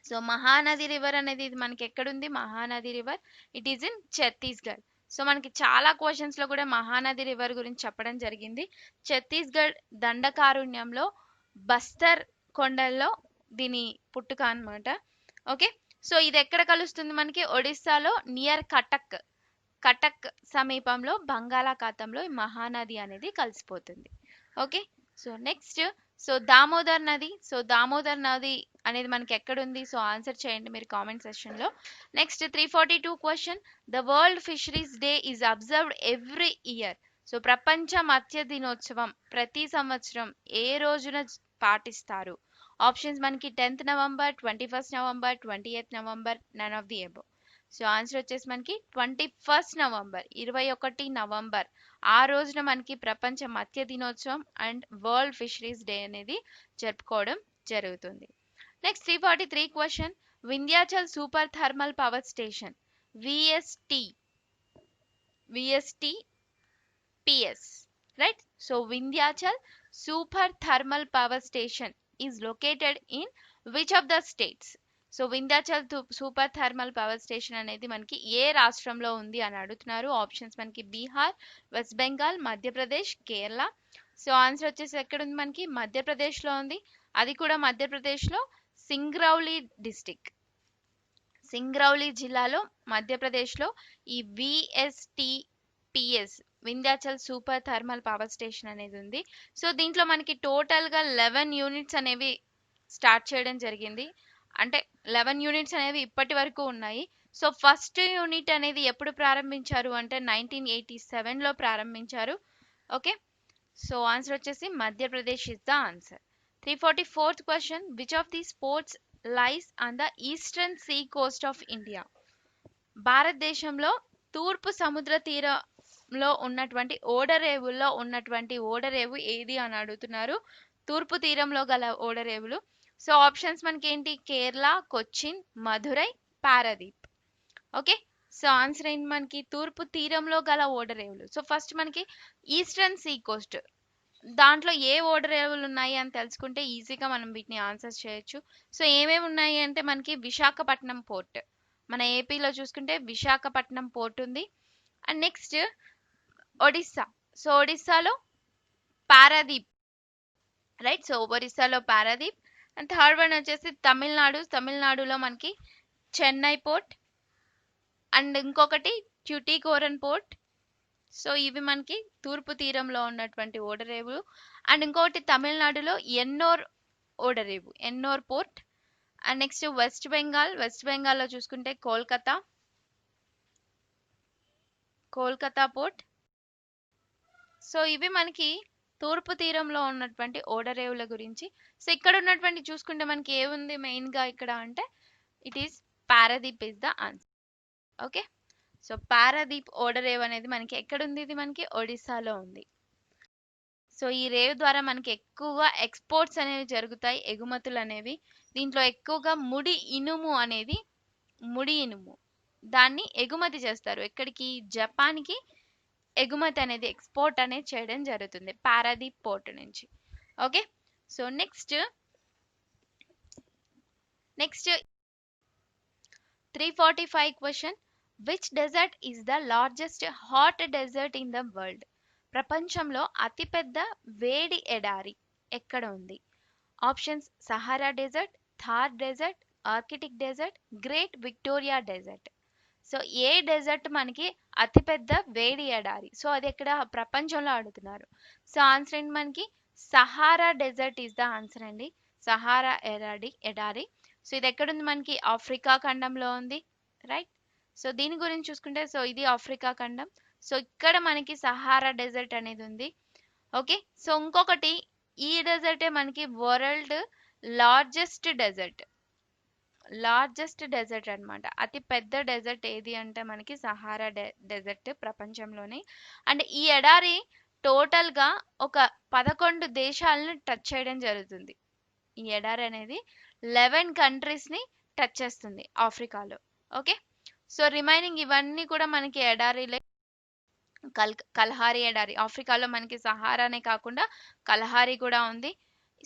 So Mahanadi river అనేది ఇది మనకి ఎక్కడుంది, Mahanadi river it is in Chhattisgarh. So మనకి చాలా క్వశ్చన్స్ లో కూడా మహానది రివర్ గురించి చెప్పడం జరిగింది. ఛత్తీస్గఢ్ దండకారుణ్యంలో బస్తర్ కొండల్లో దీని పుట్టుక అన్నమాట. ఓకే, సో ఇది ఎక్కడ కలుస్తుంది మనకి ఒడిస్సాలో నియర్ కటక్ సమీపంలో బంగాళాఖాతంలో ఈ మహానది అనేది కలిసిపోతుంది. ఓకే, సో నెక్స్ట్ దామోదర్ నది అనేది మనకి ఎక్కడుంది? సో ఆన్సర్ చేయండి మీరు కామెంట్ సెక్షన్లో. Next 342 question, the world fisheries day is observed every year. So ప్రపంచ మత్స్య దినోత్సవం ప్రతి సంవత్సరం ఏ రోజున పాటిస్తారు? ఆప్షన్స్ మనకి 10th November, 21st November, 28th November, none of the above. So answer వచ్చేసి మనకి 21st నవంబర్, 21 నవంబర్ ఆ రోజున మనకి ప్రపంచ మత్స్య దినోత్సవం అండ్ వరల్డ్ ఫిషరీస్ డే అనేది జరుపుకోవడం జరుగుతుంది. Next 343 question, Vindhyachal super thermal power station VSTPS, right? So Vindhyachal super thermal power station is located in which of the states? So Vindhyachal super thermal power station అనేది మనకి ఏ రాష్ట్రంలో ఉంది అని అడుగుతున్నారు. ఆప్షన్స్ మనకి బీహార్, వెస్ట్ బెంగాల్, మధ్యప్రదేశ్, కేరళ. సో ఆన్సర్ వచ్చేసి ఎక్కడ ఉంది? మనకి మధ్యప్రదేశ్లో ఉంది. అది కూడా మధ్యప్రదేశ్లో సింగ్రౌలి డిస్టిక్, సింగ్రౌలి జిల్లాలో మధ్యప్రదేశ్లో ఈ VSTPS Vindhyachal super thermal power station అనేది ఉంది. సో దీంట్లో మనకి టోటల్గా 11 యూనిట్స్ అనేవి స్టార్ట్ చేయడం జరిగింది. అంటే 11 యూనిట్స్ అనేవి ఇప్పటి వరకు ఉన్నాయి. సో ఫస్ట్ యూనిట్ అనేది ఎప్పుడు ప్రారంభించారు అంటే 1987లో ప్రారంభించారు. ఓకే, సో ఆన్సర్ వచ్చేసి Madhya Pradesh is the answer. 344th question, which of the sports lies on the eastern sea coast of India? భారతదేశంలో తూర్పు సముద్ర తీరంలో ఉన్నటువంటి ఓడరేవుల్లో ఉన్నటువంటి ఓడరేవు ఏది అని అడుగుతున్నారు. తూర్పు తీరంలో గల ఓడరేవులు. సో ఆప్షన్స్ మనకి ఏంటి? Kerala, Cochin, Madurai, Paradip. Okay, so answer ఏంటి? మనకి తూర్పు తీరంలో గల ఓడరేవులు. సో ఫస్ట్ మనకి ఈస్టర్న్ సీ కోస్ట్, దాంట్లో ఏ ఓడరేవులు ఉన్నాయి అని తెలుసుకుంటే ఈజీగా మనం వీటిని ఆన్సర్ చేయొచ్చు. సో ఏమేమి ఉన్నాయి అంటే మనకి విశాఖపట్నం పోర్ట్, మన ఏపీలో చూసుకుంటే విశాఖపట్నం పోర్ట్ ఉంది. అండ్ నెక్స్ట్ ఒడిస్సా, సో ఒడిస్సాలో పారాదీప్, రైట్? సో ఒరిస్సాలో పారాదీప్. అండ్ థర్డ్ వన్ వచ్చేసి తమిళనాడులో మనకి చెన్నై పోర్ట్ అండ్ ఇంకొకటి ట్యూటికోరన్ పోర్ట్. సో ఇవి మనకి తూర్పు తీరంలో ఉన్నటువంటి ఓడరేవులు. అండ్ ఇంకొకటి తమిళనాడులో Ennore port. And next west బెంగాల్లో చూసుకుంటే కోల్కతా పోర్ట్. సో ఇవి మనకి తూర్పు తీరంలో ఉన్నటువంటి ఓడరేవుల గురించి. సో ఇక్కడ ఉన్నటువంటి చూసుకుంటే మనకి ఏముంది మెయిన్గా ఇక్కడ అంటే it is Paradip is the answer. Okay, so Paradip ఓడరేవ్ అనేది మనకి ఎక్కడుంది? ఇది మనకి ఒడిస్సాలో ఉంది. సో ఈ రేవ్ ద్వారా మనకి ఎక్కువగా ఎక్స్పోర్ట్స్ అనేవి జరుగుతాయి, ఎగుమతులు అనేవి. దీంట్లో ఎక్కువగా ముడి ఇనుము దాన్ని ఎగుమతి చేస్తారు. ఎక్కడికి? జపాన్కి ఎగుమతి అనేది, ఎక్స్పోర్ట్ అనేది చేయడం జరుగుతుంది పారాదీప్ పోర్ట్ నుంచి. Okay, so next 345 question, which desert is the largest hot desert in the world? ప్రపంచంలో అతిపెద్ద వేడి ఎడారి ఎక్కడ ఉంది? Options Sahara desert, Thar desert, Arctic desert, Great Victoria desert. So ఏ డెజర్ట్ మనకి అతిపెద్ద వేడి ఎడారి? సో అది ఎక్కడ ప్రపంచంలో అడుగుతున్నారు. సో ఆన్సర్ ఏంటి? మనకి Sahara desert is the answer అండి. సహారా ఎడారి. సో ఇది ఎక్కడుంది? మనకి ఆఫ్రికా ఖండంలో ఉంది, రైట్? సో దీని గురించి చూసుకుంటే సో ఇది ఆఫ్రికా ఖండం. సో ఇక్కడ మనకి సహారా డెజర్ట్ అనేది ఉంది. ఓకే, సో ఇంకొకటి ఈ డెజర్టే మనకి వరల్డ్ లార్జెస్ట్ డెజర్ట్ అన్నమాట. అతి పెద్ద డెజర్ట్ ఏది అంటే మనకి సహారా డెజర్ట్ ప్రపంచంలోనే. అండ్ ఈ ఎడారి టోటల్ గా ఒక 11 దేశాలను టచ్ చేయడం జరుగుతుంది. ఈ ఎడారి అనేది 11 కంట్రీస్ ని టచ్ చేస్తుంది ఆఫ్రికాలో. ఓకే, సో రిమైనింగ్ ఇవన్నీ కూడా మనకి ఎడారిలే. కల్హారీ ఎడారి ఆఫ్రికాలో మనకి సహారానే కాకుండా కల్హారీ కూడా ఉంది.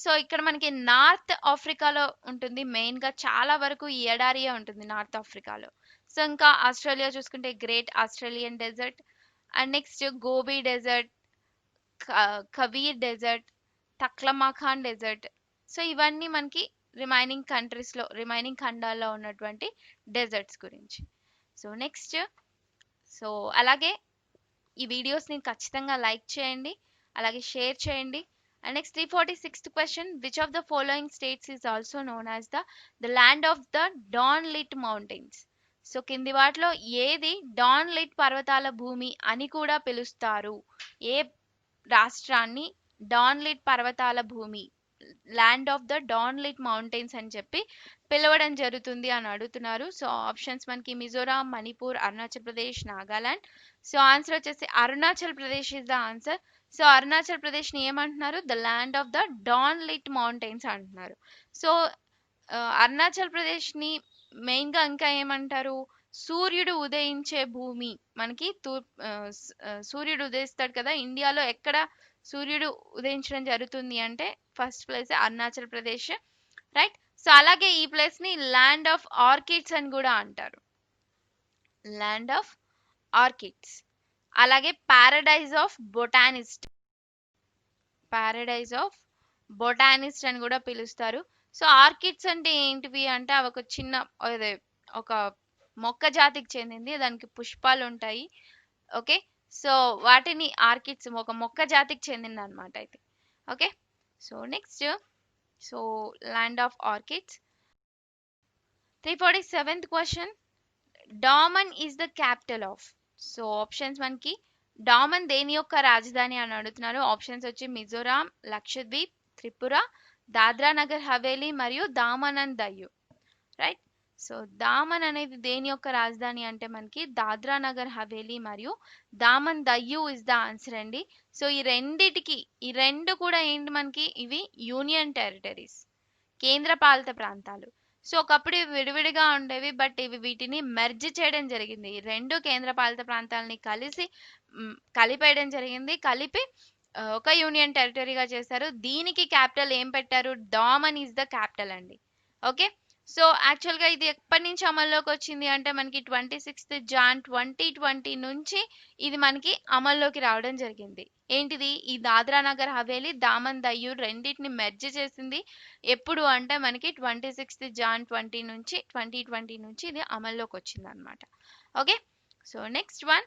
సో ఇక్కడ మనకి నార్త్ ఆఫ్రికాలో ఉంటుంది, మెయిన్ గా చాలా వరకు ఈ ఎడారియే ఉంటుంది నార్త్ ఆఫ్రికాలో. సో ఇంకా ఆస్ట్రేలియా చూసుకుంటే Great Australian desert. And next Gobi desert, Kavir desert, Taklamakan desert. So ఇవన్నీ మనకి రిమైనింగ్ ఖండాల్లో ఉన్నటువంటి డెజర్ట్స్ గురించి. సో నెక్స్ట్, సో అలాగే ఈ వీడియోస్ని ఖచ్చితంగా లైక్ చేయండి, అలాగే షేర్ చేయండి, And next 346th question, which of the following states is also known as the land of the dawn lit mountains? So కింది వాటిలో ఏది డాన్ లిట్ పర్వతాల భూమి అని కూడా పిలుస్తారు? ఏ రాష్ట్రాన్ని డాన్ లిట్ పర్వతాల భూమి, land of the dawn lit mountains అని చెప్పి పిలవడం జరుగుతుంది అని అడుగుతున్నారు. సో ఆప్షన్స్ మనకి మిజోరాం, మణిపూర్, అరుణాచల్ ప్రదేశ్, నాగాలాండ్. సో ఆన్సర్ వచ్చేసి Arunachal Pradesh is the answer. So Arunachal Pradesh ని ఏమంటున్నారు? The land of the dawn lit mountains అంటున్నారు. సో అరుణాచల్ ప్రదేశ్ ని మెయిన్ గా ఇంకా ఏమంటారు? సూర్యుడు ఉదయించే భూమి. మనకి సూర్యుడు ఉదయిస్తాడు కదా, ఇండియాలో ఎక్కడ సూర్యుడు ఉదయించడం జరుగుతుంది అంటే first place Arunachal Pradesh, right. So అలాగే ఈ ప్లేస్ ని ల్యాండ్ ఆఫ్ ఆర్కిడ్స్ అని కూడా అంటారు, ల్యాండ్ ఆఫ్ ఆర్కిడ్స్. అలాగే Paradise of botanist, Paradise of botanist అని కూడా పిలుస్తారు. సో ఆర్కిడ్స్ అంటే ఏంటివి అంటే అవి ఒక చిన్న అదే ఒక మొక్క జాతికి చెందింది, దానికి పుష్పాలు ఉంటాయి. ఓకే, సో వాటిని ఆర్కిడ్స్, ఒక మొక్క జాతికి చెందింది అనమాట అయితే. Okay, so next, so land of orchids. 347th question, Daman is the capital of. So options మనకి డామన్ దేని యొక్క రాజధాని అని అడుగుతున్నారు. ఆప్షన్స్ వచ్చి మిజోరాం, లక్షద్వీప్, త్రిపుర, దాద్రా నగర్ హవేలీ మరియు Daman and దయ్యు, right. So Daman అనేది దేని యొక్క రాజధాని అంటే మనకి దాద్రా నగర్ హవేలీ మరియు దామన్ దయ్యు ఇస్ ద ఆన్సర్ అండి. సో ఈ రెండు కూడా ఏంటి మనకి, ఇవి యూనియన్ టెరిటరీస్, కేంద్ర పాలిత ప్రాంతాలు. సో ఒకప్పుడు ఇవి విడివిడిగా ఉండేవి, బట్ ఇవి వీటిని మెర్జ్ చేయడం జరిగింది. ఈ రెండు కేంద్ర పాలిత ప్రాంతాలని కలిపేయడం జరిగింది. కలిపి ఒక యూనియన్ టెరిటరీగా చేశారు. దీనికి క్యాపిటల్ ఏం పెట్టారు? డామన్ ఈజ్ ద క్యాపిటల్ అండి. ఓకే, సో యాక్చువల్గా ఇది ఎప్పటి నుంచి అమల్లోకి వచ్చింది అంటే మనకి 26th Jan 2020 నుంచి ఇది మనకి అమల్లోకి రావడం జరిగింది. ఏంటిది? ఈ దాద్రా నగర్ హవేలీ, దామన్ దయ్యూ రెండింటిని మెర్జ్ చేసింది. ఎప్పుడు అంటే మనకి 26th Jan 2020 నుంచి ఇది అమల్లోకి వచ్చింది అనమాట. Okay, so next one.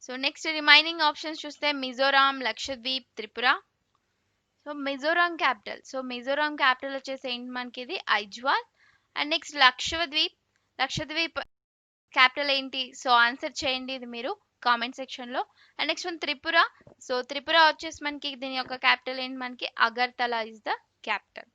So next remaining options చూస్తే Mizoram, Lakshadweep, Tripura. So Mizoram capital, so Mizoram capital వచ్చేసి ఏంటి మనకి, ఇది Aizawl. And next Lakshadweep capital ఏంటి? సో ఆన్సర్ చేయండి ఇది మీరు కామెంట్ సెక్షన్ లో. And next one Tripura. So Tripura వచ్చేసి మనకి దీని యొక్క క్యాపిటల్ ఏంటి మనకి, Agartala is the capital.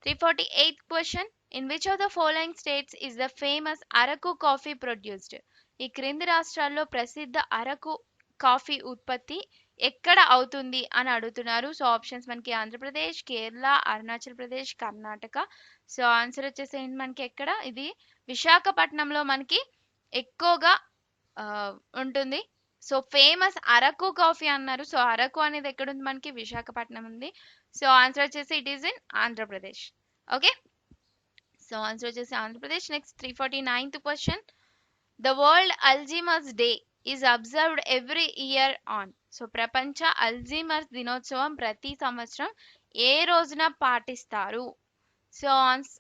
348th question, in which of the following states is the famous Araku coffee produced? ఈ క్రింది రాష్ట్రాల్లో ప్రసిద్ధ అరకు కాఫీ ఉత్పత్తి ఎక్కడ అవుతుంది అని అడుగుతున్నారు. సో ఆప్షన్స్ మనకి ఆంధ్రప్రదేశ్, కేరళ, అరుణాచల్ ప్రదేశ్, కర్ణాటక. సో ఆన్సర్ వచ్చేసి ఏంటి మనకి ఎక్కడ, ఇది విశాఖపట్నంలో మనకి ఎక్కువగా ఉంటుంది. సో ఫేమస్ అరకు కాఫీ అన్నారు. సో అరకు అనేది ఎక్కడ ఉంది మనకి, విశాఖపట్నం ఉంది. సో ఆన్సర్ వచ్చేసి it is in Andhra Pradesh. Okay, so answer వచ్చేసి Andhra Pradesh. Next 349th question, the world Alzheimer's day is observed every year on. So ప్రపంచ అల్జీమర్స్ దినోత్సవం ప్రతి సంవత్సరం ఏ రోజున పాటిస్తారు? సో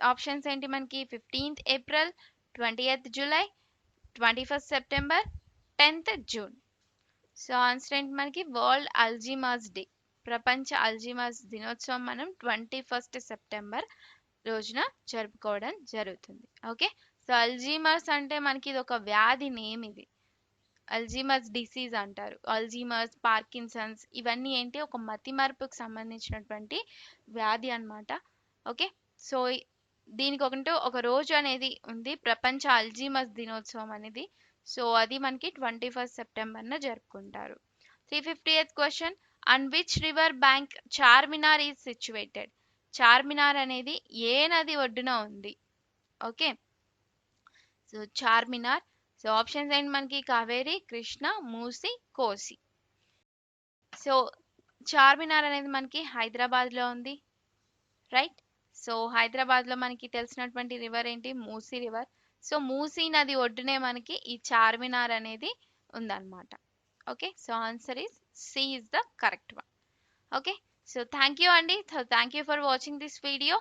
ఆప్షన్స్ ఏంటి మనకి, 15th April, 20th July, 21st September, 10th June. So answer ఏంటి మనకి, వరల్డ్ అల్జీమర్స్ డే, ప్రపంచ అల్జీమర్స్ దినోత్సవం మనం 21st September రోజున జరుపుకోవడం జరుగుతుంది. ఓకే, సో అల్జీమర్స్ అంటే మనకి ఇది ఒక వ్యాధి నేమ్, ఇది అల్జీమర్స్ డిసీజ్ అంటారు. అల్జీమర్స్, పార్కిన్సన్స్ ఇవన్నీ ఏంటి, ఒక మతిమరుపుకు సంబంధించినటువంటి వ్యాధి అన్నమాట. ఓకే, సో దీనికి ఒక రోజు అనేది ఉంది, ప్రపంచ అల్జీమర్స్ దినోత్సవం అనేది. సో అది మనకి 21st September జరుపుకుంటారు. 350th question, on which river bank Charminar is situated? Charminar అనేది ఏ నది ఒడ్డున ఉంది? Okay, so Charminar. So options ఏంటి మనకి, కావేరి, కృష్ణ, మూసి, కోసి. సో చార్మినార్ అనేది మనకి హైదరాబాద్ లో ఉంది, రైట్. సో హైదరాబాద్ లో మనకి తెలిసినటువంటి రివర్ ఏంటి, మూసీ రివర్. సో మూసీ నది ఒడ్డునే మనకి ఈ చార్మినార్ అనేది ఉందన్నమాట. Okay, so answer is C is the correct one. Okay, so thank you అండి. Thank you for watching this video.